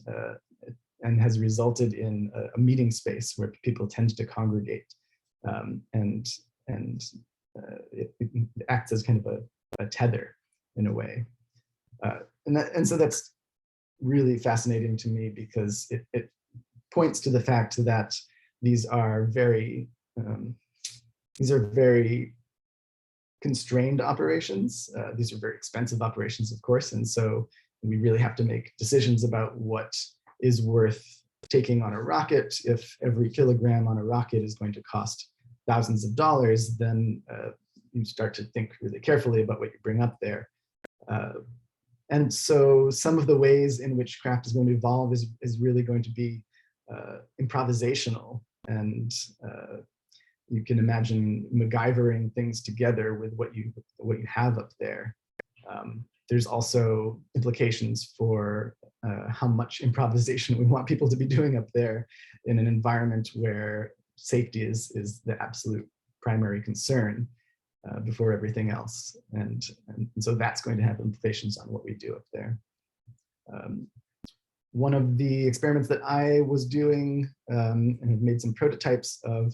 and has resulted in a meeting space where people tend to congregate, and it acts as kind of a tether in a way, and so that's really fascinating to me because it points to the fact that these are very constrained operations. These are very expensive operations, of course, and so we really have to make decisions about what is worth taking on a rocket. If every kilogram on a rocket is going to cost thousands of dollars, then you start to think really carefully about what you bring up there. And so some of the ways in which craft is going to evolve is really going to be improvisational. And you can imagine MacGyvering things together with what you have up there. There's also implications for how much improvisation we want people to be doing up there in an environment where safety is the absolute primary concern before everything else. And so that's going to have implications on what we do up there. One of the experiments that I was doing and have made some prototypes of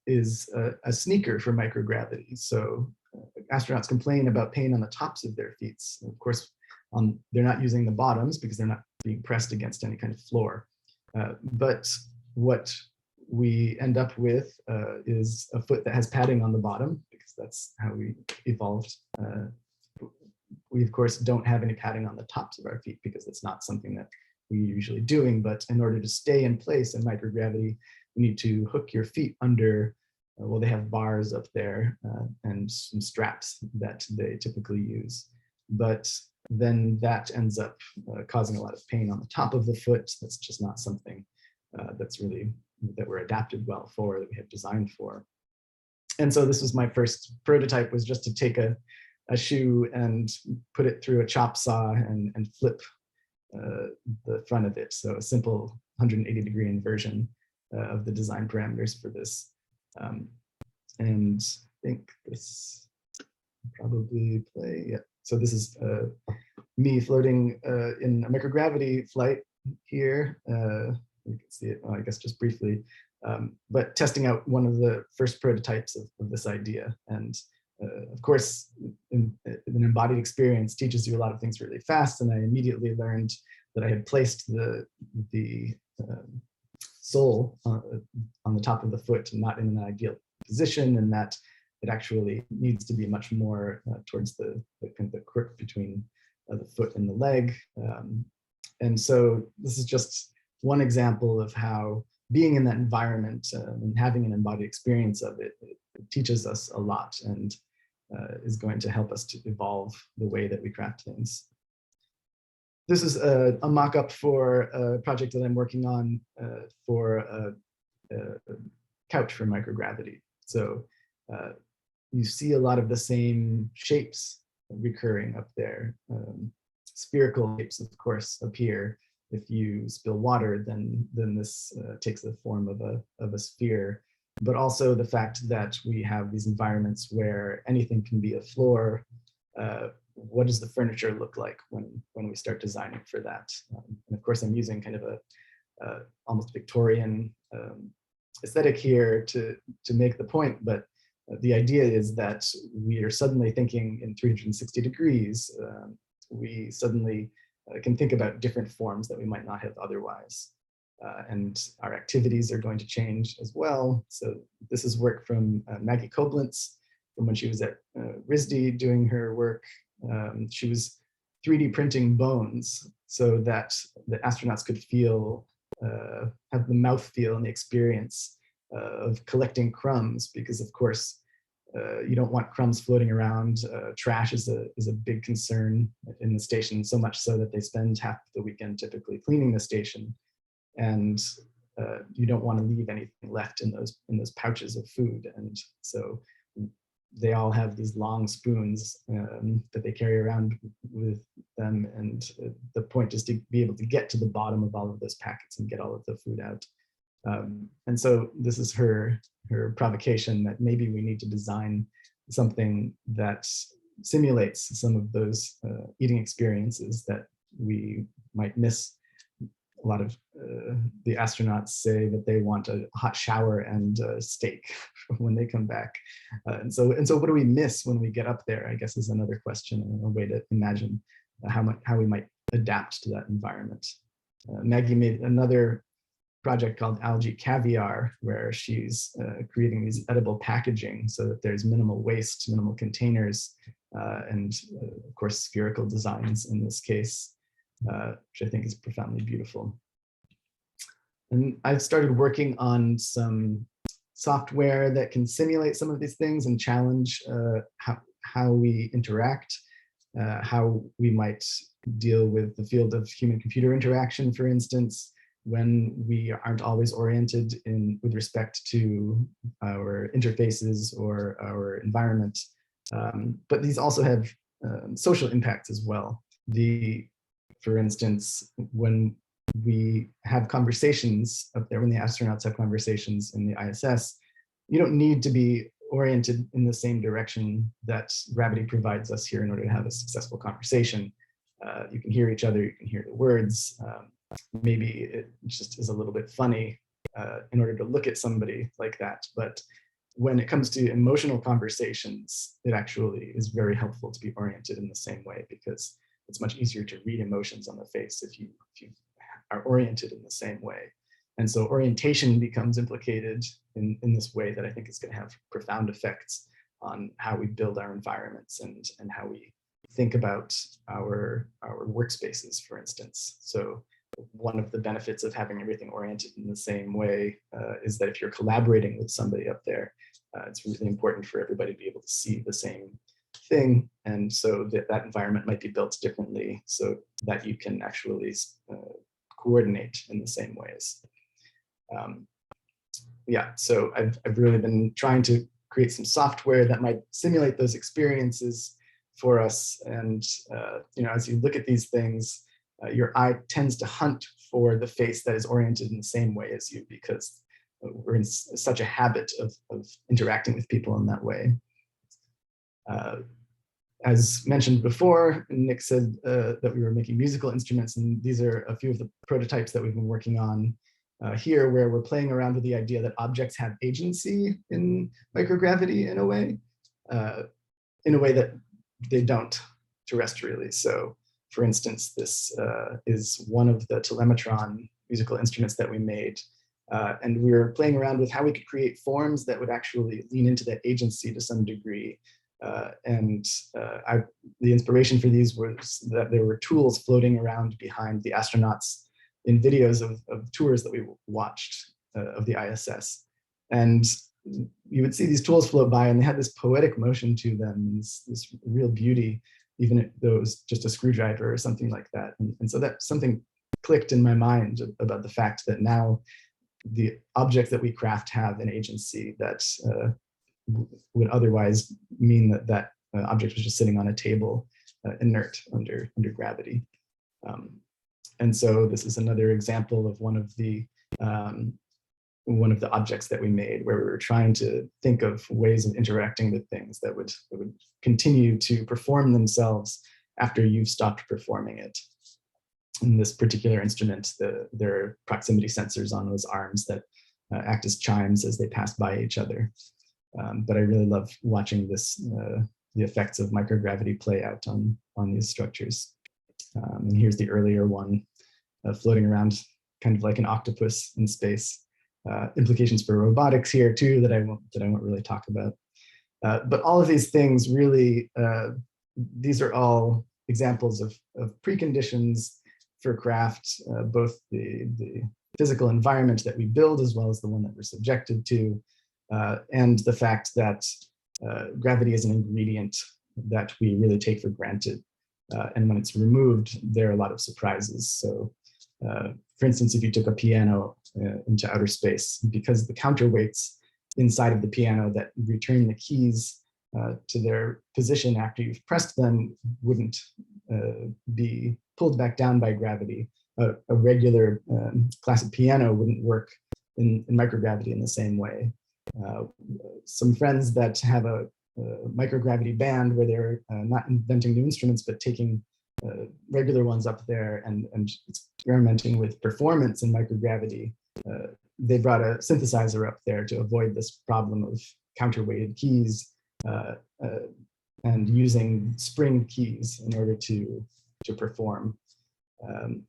is a sneaker for microgravity. So astronauts complain about pain on the tops of their feet. Of course, they're not using the bottoms because they're not being pressed against any kind of floor. But what we end up with is a foot that has padding on the bottom, because that's how we evolved. We, of course, don't have any padding on the tops of our feet because that's not something that we're usually doing. But in order to stay in place in microgravity, you need to hook your feet under, well, they have bars up there and some straps that they typically use. But then that ends up causing a lot of pain on the top of the foot. That's just not something that's really, that we're adapted well for, that we have designed for. And so this was my first prototype, was just to take a shoe and put it through a chop saw and flip the front of it. So a simple 180-degree inversion of the design parameters for this. And I think this probably play, yeah. So this is me floating in a microgravity flight here. You can see it, well, I guess just briefly, but testing out one of the first prototypes of this idea. And of course, an embodied experience teaches you a lot of things really fast. And I immediately learned that I had placed the sole on the top of the foot and not in an ideal position, and that it actually needs to be much more towards the crook between the foot and the leg. And so this is just one example of how being in that environment and having an embodied experience of it, it teaches us a lot and is going to help us to evolve the way that we craft things. This is a mock-up for a project that I'm working on for a couch for microgravity. So you see a lot of the same shapes recurring up there. Spherical shapes, of course, appear. If you spill water, then this takes the form of a sphere. But also the fact that we have these environments where anything can be a floor. What does the furniture look like when we start designing for that? And of course, I'm using kind of a almost Victorian aesthetic here to make the point, but the idea is that we are suddenly thinking in 360 degrees. We suddenly can think about different forms that we might not have otherwise. And our activities are going to change as well. So this is work from Maggie Koblentz from when she was at RISD doing her work. She was 3D printing bones so that the astronauts could feel, have the mouth feel and the experience of collecting crumbs, because of course, you don't want crumbs floating around. Trash is a big concern in the station, so much so that they spend half the weekend typically cleaning the station. And you don't want to leave anything left in those pouches of food. And so they all have these long spoons that they carry around with them. And the point is to be able to get to the bottom of all of those packets and get all of the food out. And so this is her provocation that maybe we need to design something that simulates some of those eating experiences that we might miss. A lot of the astronauts say that they want a hot shower and steak when they come back. And so what do we miss when we get up there, I guess, is another question and a way to imagine how we might adapt to that environment. Maggie made another project called Algae Caviar, where she's creating these edible packaging so that there's minimal waste, minimal containers, and of course, spherical designs in this case, which I think is profoundly beautiful. And I've started working on some software that can simulate some of these things and challenge how we interact, how we might deal with the field of human-computer interaction, for instance, when we aren't always oriented with respect to our interfaces or our environment. But these also have social impacts as well. For instance, when we have conversations up there, when the astronauts have conversations in the ISS, you don't need to be oriented in the same direction that gravity provides us here in order to have a successful conversation. You can hear each other, you can hear the words. Maybe it just is a little bit funny in order to look at somebody like that. But when it comes to emotional conversations, it actually is very helpful to be oriented in the same way, because it's much easier to read emotions on the face if you are oriented in the same way. And so orientation becomes implicated in this way that I think is going to have profound effects on how we build our environments and how we think about our workspaces, for instance. So one of the benefits of having everything oriented in the same way is that if you're collaborating with somebody up there, it's really important for everybody to be able to see the same thing. And so that environment might be built differently so that you can actually coordinate in the same ways. Yeah, so I've really been trying to create some software that might simulate those experiences for us. And as you look at these things, your eye tends to hunt for the face that is oriented in the same way as you, because we're in such a habit of interacting with people in that way. As mentioned before, Nick said that we were making musical instruments, and these are a few of the prototypes that we've been working on here, where we're playing around with the idea that objects have agency in microgravity in a way that they don't terrestrially. So for instance, this is one of the telemetron musical instruments that we made. And we were playing around with how we could create forms that would actually lean into that agency to some degree. The inspiration for these was that there were tools floating around behind the astronauts in videos of tours that we watched of the ISS. And you would see these tools float by, and they had this poetic motion to them, this real beauty, even though it was just a screwdriver or something like that. And so that something clicked in my mind about the fact that now the objects that we craft have an agency that would otherwise mean that object was just sitting on a table, inert under gravity. And so this is another example of one of the objects that we made, where we were trying to think of ways of interacting with things that would continue to perform themselves after you've stopped performing it. In this particular instrument, there are proximity sensors on those arms that act as chimes as they pass by each other. But I really love watching the effects of microgravity play out on these structures. And here's the earlier one floating around kind of like an octopus in space. Implications for robotics here too that I won't really talk about. But all of these things really, these are all examples of preconditions for craft, both the physical environment that we build as well as the one that we're subjected to, and the fact that gravity is an ingredient that we really take for granted. And when it's removed, there are a lot of surprises. So for instance, if you took a piano into outer space, because the counterweights inside of the piano that return the keys to their position after you've pressed them wouldn't be pulled back down by gravity. A regular classic piano wouldn't work in microgravity in the same way. Some friends that have a microgravity band where they're not inventing new instruments, but taking regular ones up there and experimenting with performance in microgravity. They brought a synthesizer up there to avoid this problem of counterweighted keys and using spring keys in order to perform.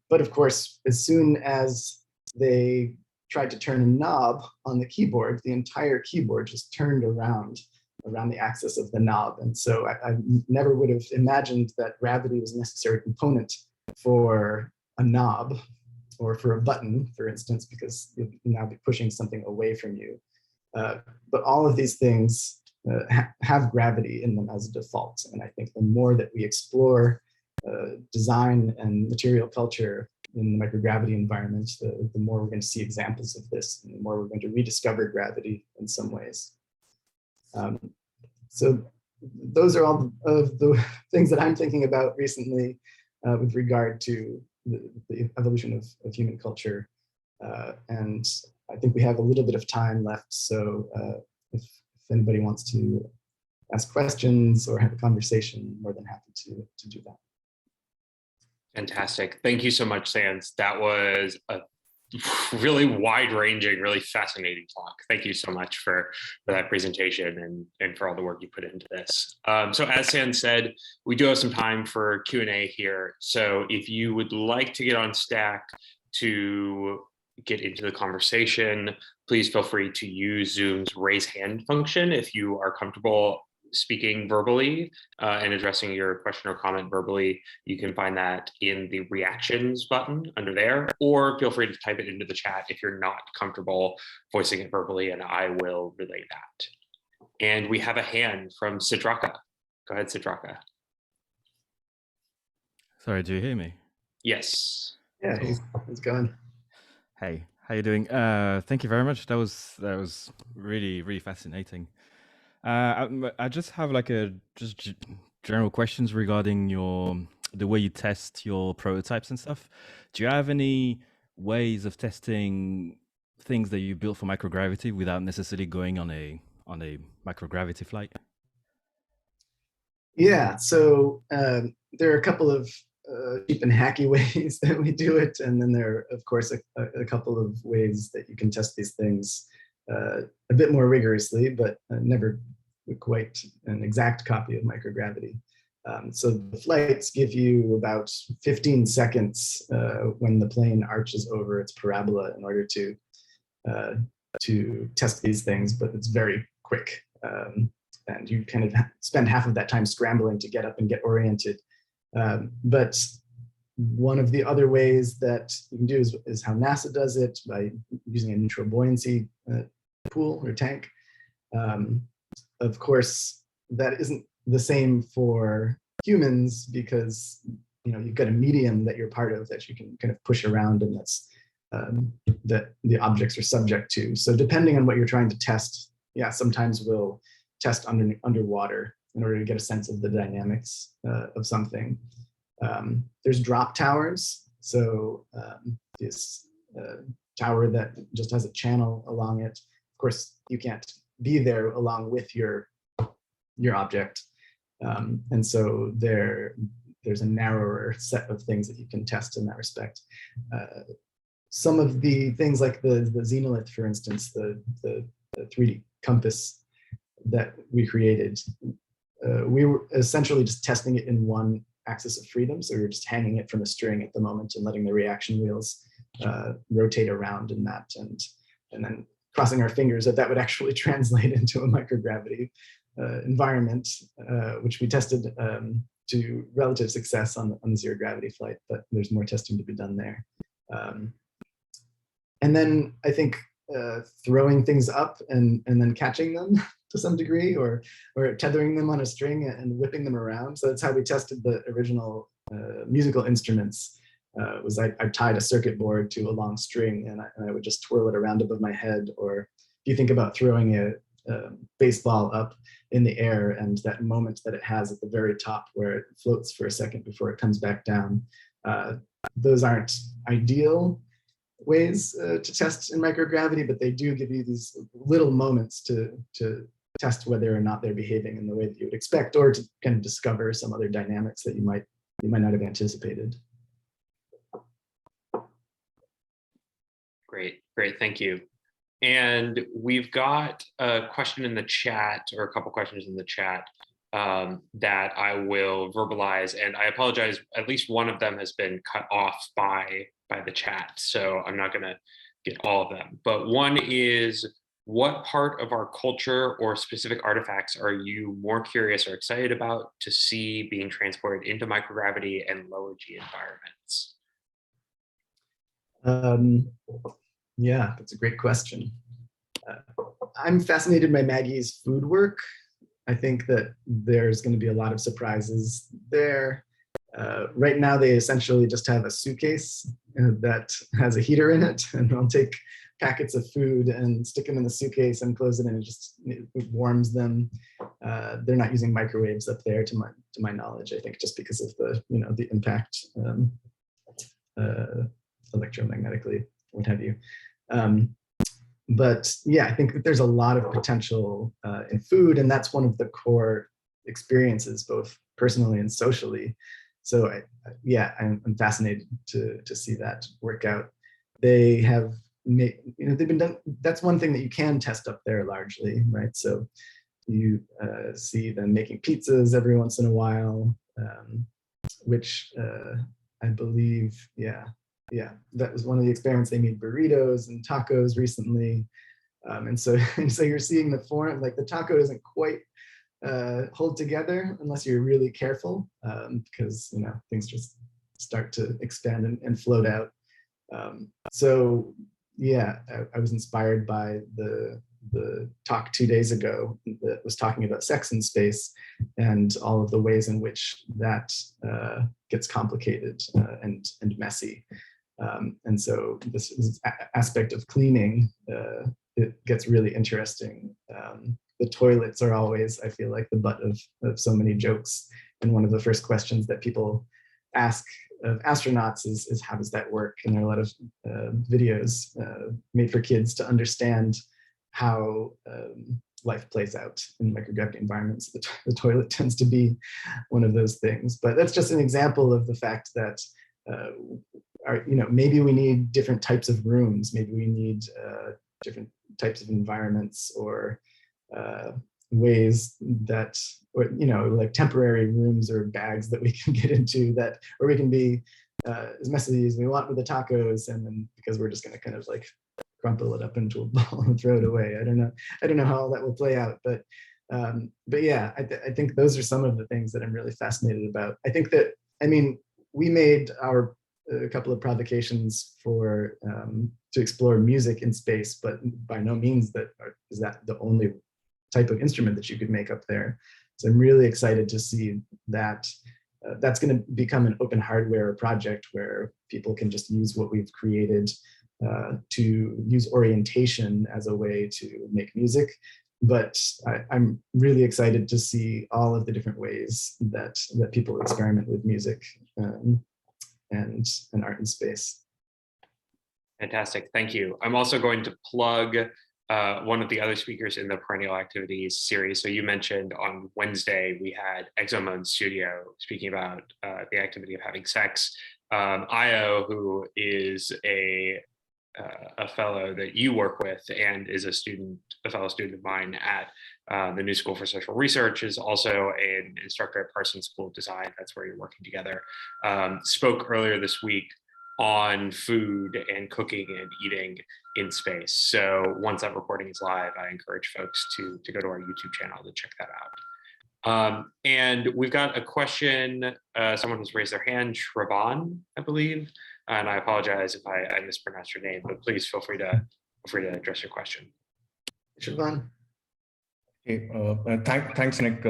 But of course, as soon as they tried to turn a knob on the keyboard, the entire keyboard just turned around around the axis of the knob. And so I never would have imagined that gravity was a necessary component for a knob or for a button, for instance, because you'll now be pushing something away from you. But all of these things have gravity in them as a default. And I think the more that we explore design and material culture in the microgravity environment, the more we're going to see examples of this, and the more we're going to rediscover gravity in some ways. So those are all of the things that I'm thinking about recently with regard to the evolution of human culture. And I think we have a little bit of time left. So if anybody wants to ask questions or have a conversation, I'm more than happy to do that. Fantastic. Thank you so much, Sans. That was a really wide-ranging, really fascinating talk. Thank you so much for that presentation and for all the work you put into this. So as Sans said, we do have some time for Q&A here. So if you would like to get on Stack to get into the conversation, please feel free to use Zoom's raise hand function if you are comfortable speaking verbally and addressing your question or comment verbally. You can find that in the reactions button under there, or feel free to type it into the chat if you're not comfortable voicing it verbally, and I will relay that. And we have a hand from Sidraka. Go ahead, Sidraka. Sorry, do you hear me? Yes. Yeah, how's it going? Hey, how you doing? Thank you very much. That was really, really fascinating. I just have like just general questions regarding the way you test your prototypes and stuff. Do you have any ways of testing things that you built for microgravity without necessarily going on a microgravity flight? Yeah, so there are a couple of cheap and hacky ways that we do it, and then there are, of course, a couple of ways that you can test these things a bit more rigorously, but never quite an exact copy of microgravity. So the flights give you about 15 seconds when the plane arches over its parabola in order to test these things, but it's very quick. And you kind of spend half of that time scrambling to get up and get oriented. But one of the other ways that you can do is how NASA does it, by using a neutral buoyancy pool or tank. Of course, that isn't the same for humans, because you've got a medium that you're part of that you can kind of push around, and that's that the objects are subject to. So depending on what you're trying to test, yeah, sometimes we'll test underwater in order to get a sense of the dynamics of something. There's drop towers. So this tower that just has a channel along it. Of course, you can't be there along with your object. And so there's a narrower set of things that you can test in that respect. Some of the things like the xenolith, for instance, the 3D compass that we created, we were essentially just testing it in one axis of freedom. So we were just hanging it from a string at the moment and letting the reaction wheels rotate around in that, and then crossing our fingers that would actually translate into a microgravity environment, which we tested to relative success on the zero gravity flight, but there's more testing to be done there. And then I think throwing things up and then catching them to some degree, or tethering them on a string and whipping them around. So that's how we tested the original musical instruments. Was I tied a circuit board to a long string, and I would just twirl it around above my head. Or if you think about throwing a baseball up in the air and that moment that it has at the very top where it floats for a second before it comes back down, those aren't ideal ways to test in microgravity, but they do give you these little moments to test whether or not they're behaving in the way that you would expect, or to kind of discover some other dynamics that you might not have anticipated. Great, thank you. And we've got a question in the chat, or a couple questions in the chat that I will verbalize, and I apologize, at least one of them has been cut off by the chat, so I'm not gonna get all of them. But one is, what part of our culture or specific artifacts are you more curious or excited about to see being transported into microgravity and lower G environments? Yeah, that's a great question. I'm fascinated by Maggie's food work. I think that there's going to be a lot of surprises there. Right now, they essentially just have a suitcase that has a heater in it, and they'll take packets of food and stick them in the suitcase and close it, and it warms them. They're not using microwaves up there, to my knowledge. I think just because of the impact electromagnetically, what have you. But yeah, I think that there's a lot of potential in food, and that's one of the core experiences, both personally and socially. So I'm fascinated to see that work out. They have made, they've been done. That's one thing that you can test up there largely, right? So you see them making pizzas every once in a while, which I believe, that was one of the experiments. They made burritos and tacos recently. And so you're seeing the form, like the taco doesn't quite hold together unless you're really careful, because things just start to expand and float out. So yeah, I was inspired by the talk 2 days ago that was talking about sex in space and all of the ways in which that gets complicated and messy. And so this aspect of cleaning, it gets really interesting. The toilets are always, I feel like, the butt of so many jokes. And one of the first questions that people ask of astronauts is how does that work? And there are a lot of videos made for kids to understand how life plays out in microgravity environments. The toilet tends to be one of those things. But that's just an example of the fact that maybe we need different types of rooms. Maybe we need different types of environments, or ways that, like temporary rooms or bags that we can get into that, where we can be as messy as we want with the tacos, and then because we're just going to kind of like crumple it up into a ball and throw it away. I don't know how all that will play out, but yeah, I think those are some of the things that I'm really fascinated about. I think that, we made a couple of provocations for to explore music in space, but by no means is that the only type of instrument that you could make up there. So I'm really excited to see that. That's going to become an open hardware project where people can just use what we've created to use orientation as a way to make music. But I'm really excited to see all of the different ways that people experiment with music and art in space. Fantastic, thank you. I'm also going to plug one of the other speakers in the Perennial Activities series. So you mentioned on Wednesday, we had Exo in studio speaking about the activity of having sex. Io, who is a fellow that you work with and is a fellow student of mine at the New School for Social Research, is also an instructor at Parsons School of Design. That's where you're working together. Spoke earlier this week on food and cooking and eating in space. So once that recording is live, I encourage folks to go to our YouTube channel to check that out. And we've got a question. Someone has raised their hand, Shravan, I believe. And I apologize if I mispronounced your name, but please feel free to address your question. Shravan. Hey, thanks, Nick.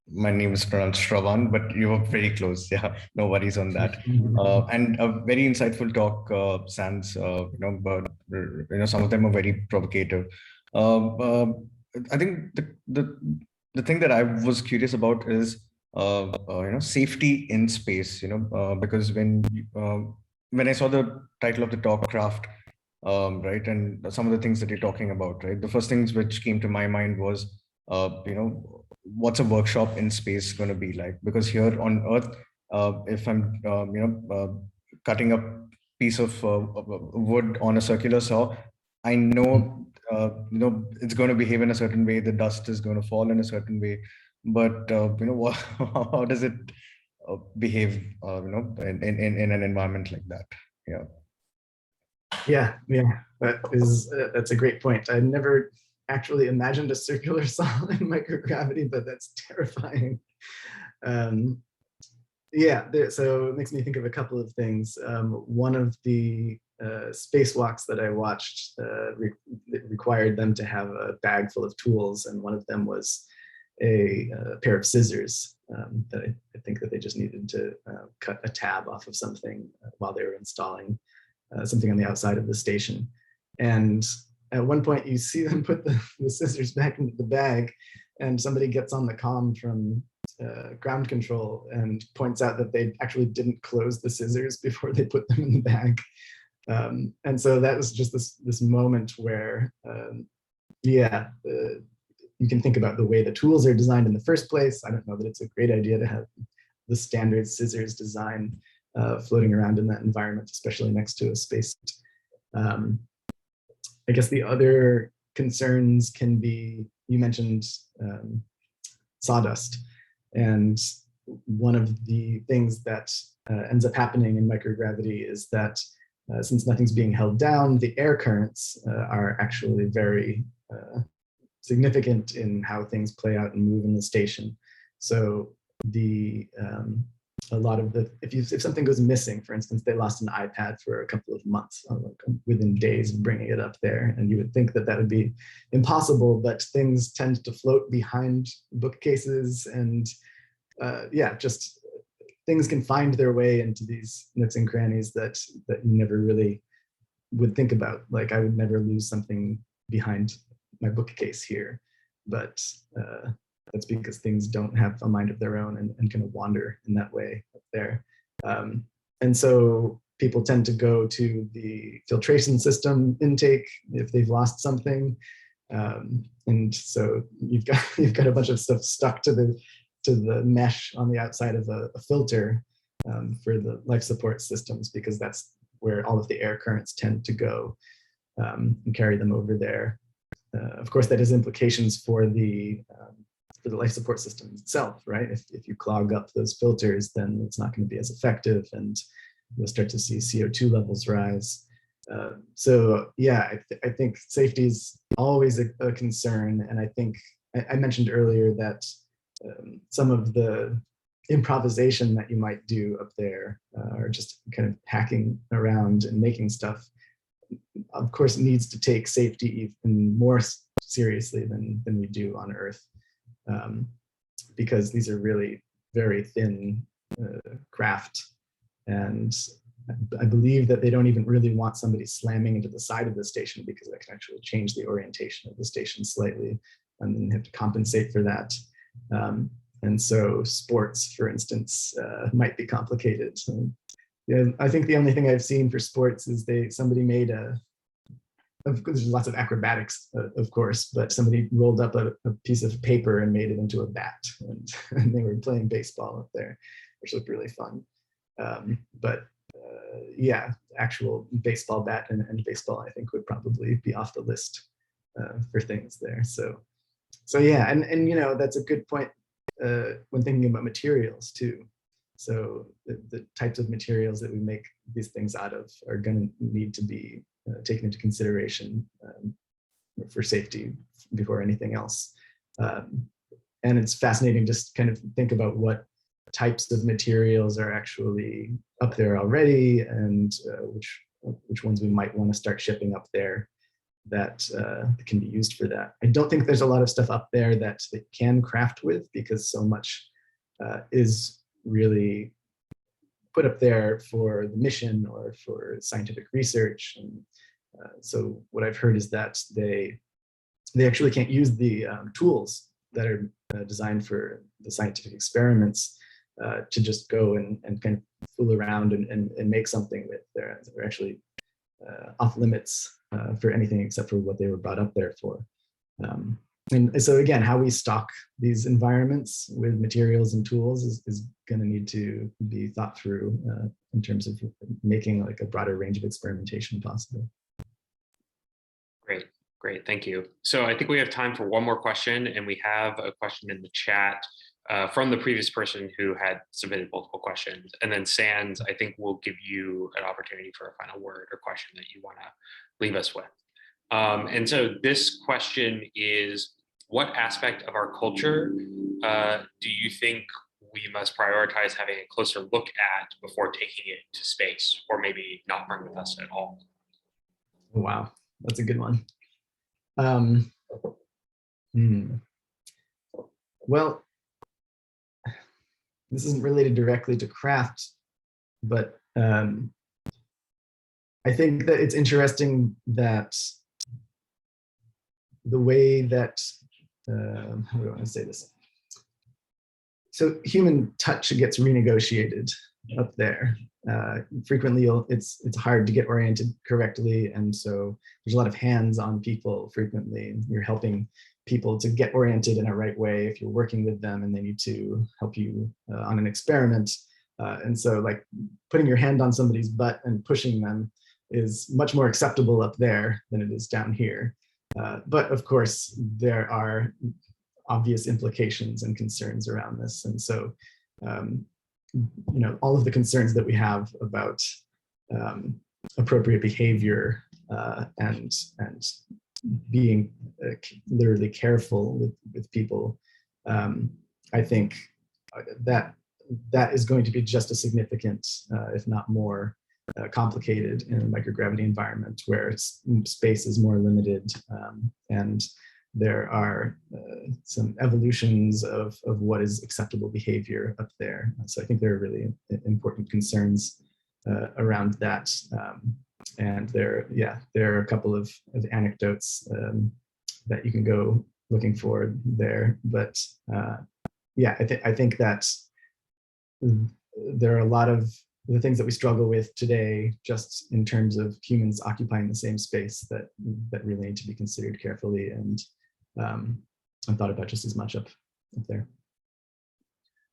My name is pronounced Shravan, but you were very close. Yeah, no worries on that. And a very insightful talk, Sans. But some of them are very provocative. I think the thing that I was curious about is safety in space. Because when I saw the title of the talk, Craft, right, and some of the things that you're talking about, right, the first things which came to my mind was what's a workshop in space going to be like? Because here on Earth, if I'm cutting a piece of wood on a circular saw, I know it's going to behave in a certain way. The dust is going to fall in a certain way, but how does it behave in an environment like that? Yeah. Yeah, that's a great point. I never actually imagined a circular saw in microgravity, but that's terrifying. So it makes me think of a couple of things. One of the spacewalks that I watched required them to have a bag full of tools, and one of them was a pair of scissors that I think that they just needed to cut a tab off of something while they were installing something on the outside of the station. And at one point you see them put the scissors back into the bag, and somebody gets on the comm from ground control and points out that they actually didn't close the scissors before they put them in the bag. And so that was just this moment where, you can think about the way the tools are designed in the first place. I don't know that it's a great idea to have the standard scissors design floating around in that environment, especially next to a space. I guess the other concerns can be, you mentioned sawdust. And one of the things that ends up happening in microgravity is that since nothing's being held down, the air currents are actually very significant in how things play out and move in the station. So a lot of the, if something goes missing, for instance, they lost an iPad for a couple of months, within days of bringing it up there, and you would think that that would be impossible, but things tend to float behind bookcases, and just things can find their way into these nooks and crannies that you never really would think about. Like, I would never lose something behind my bookcase here, but that's because things don't have a mind of their own and kind of wander in that way up there. And so people tend to go to the filtration system intake if they've lost something. And so you've got a bunch of stuff stuck to the mesh on the outside of a filter for the life support systems, because that's where all of the air currents tend to go and carry them over there. Of course, that has implications for the life support system itself, right? If you clog up those filters, then it's not going to be as effective, and you'll start to see CO2 levels rise. I think safety is always a concern, and I think I mentioned earlier that some of the improvisation that you might do up there, or just kind of hacking around and making stuff, of course, needs to take safety even more seriously than we do on Earth, because these are really very thin craft, and I believe that they don't even really want somebody slamming into the side of the station, because that can actually change the orientation of the station slightly, and then you have to compensate for that. And so sports, for instance, might be complicated. So, I think the only thing I've seen for sports is somebody made there's lots of acrobatics, of course, but somebody rolled up a piece of paper and made it into a bat, and they were playing baseball up there, which looked really fun. Actual baseball bat and baseball, I think, would probably be off the list for things there. So and that's a good point when thinking about materials too. So the types of materials that we make these things out of are going to need to be taken into consideration for safety before anything else. And it's fascinating just kind of think about what types of materials are actually up there already, and which ones we might want to start shipping up there that can be used for that. I don't think there's a lot of stuff up there that they can craft with, because so much is really put up there for the mission or for scientific research. And so what I've heard is that they actually can't use the tools that are designed for the scientific experiments to just go and kind of fool around and make something with. They're actually off limits for anything except for what they were brought up there for. And so again, how we stock these environments with materials and tools is going to need to be thought through in terms of making like a broader range of experimentation possible. Great, thank you. So I think we have time for one more question, and we have a question in the chat from the previous person who had submitted multiple questions. And then Sans, I think we'll give you an opportunity for a final word or question that you want to leave us with. And so this question is, what aspect of our culture do you think we must prioritize having a closer look at before taking it to space, or maybe not bring with us at all? Wow, that's a good one. Well, this isn't related directly to craft, but I think that it's interesting that the way that, how do I want to say this? So human touch gets renegotiated up there. Frequently, it's hard to get oriented correctly, and so there's a lot of hands on people frequently. You're helping people to get oriented in a right way if you're working with them and they need to help you on an experiment. And so like putting your hand on somebody's butt and pushing them is much more acceptable up there than it is down here. But of course, there are obvious implications and concerns around this. And so, you know, all of the concerns that we have about appropriate behavior and being literally careful with people, I think that is going to be just as significant, if not more, complicated in a microgravity environment where space is more limited, and there are some evolutions of what is acceptable behavior up there. So I think there are really important concerns around that. And there are a couple of anecdotes that you can go looking for there. But yeah, I think that there are a lot of the things that we struggle with today, just in terms of humans occupying the same space, that really need to be considered carefully and thought about just as much up there.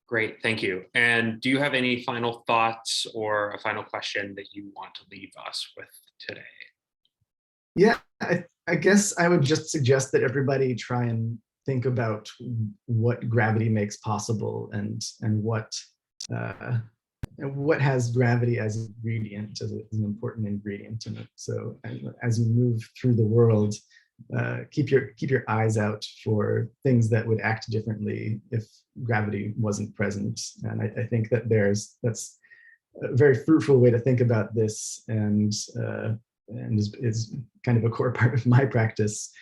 Great, thank you. And do you have any final thoughts or a final question that you want to leave us with today? Yeah, I guess I would just suggest that everybody try and think about what gravity makes possible, and what has gravity as an ingredient, as an important ingredient in it. So as you move through the world, keep your eyes out for things that would act differently if gravity wasn't present. And I think that that's a very fruitful way to think about this, and is kind of a core part of my practice,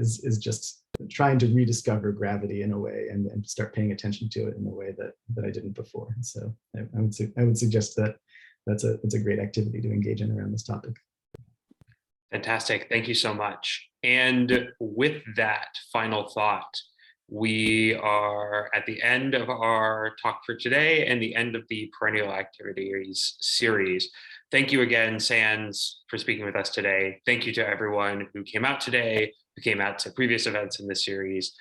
is just trying to rediscover gravity in a way, and start paying attention to it in a way that I didn't before. So I would suggest that that's a great activity to engage in around this topic. Fantastic, thank you so much. And with that final thought, we are at the end of our talk for today and the end of the Perennial Activities series. Thank you again, Sans, for speaking with us today. Thank you to everyone who came out today, who came out to previous events in this series.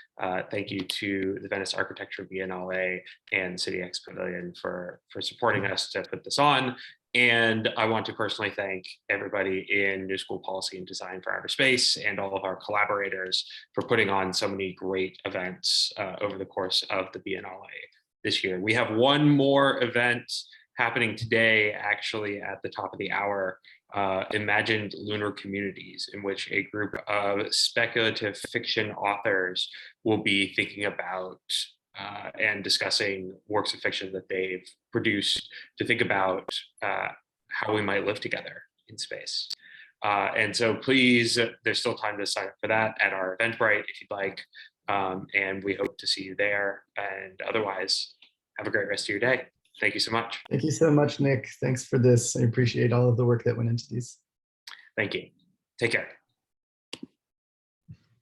Thank you to the Venice Architecture Biennale and City X Pavilion for supporting us to put this on. And I want to personally thank everybody in New School Policy and Design for Outer Space, and all of our collaborators for putting on so many great events over the course of the Biennale this year. We have one more event happening today, actually at the top of the hour, Imagined Lunar Communities, in which a group of speculative fiction authors will be thinking about and discussing works of fiction that they've produced to think about how we might live together in space. And so please, there's still time to sign up for that at our Eventbrite if you'd like. And we hope to see you there. And otherwise, have a great rest of your day. Thank you so much. Thank you so much, Nick. Thanks for this. I appreciate all of the work that went into these. Thank you. Take care.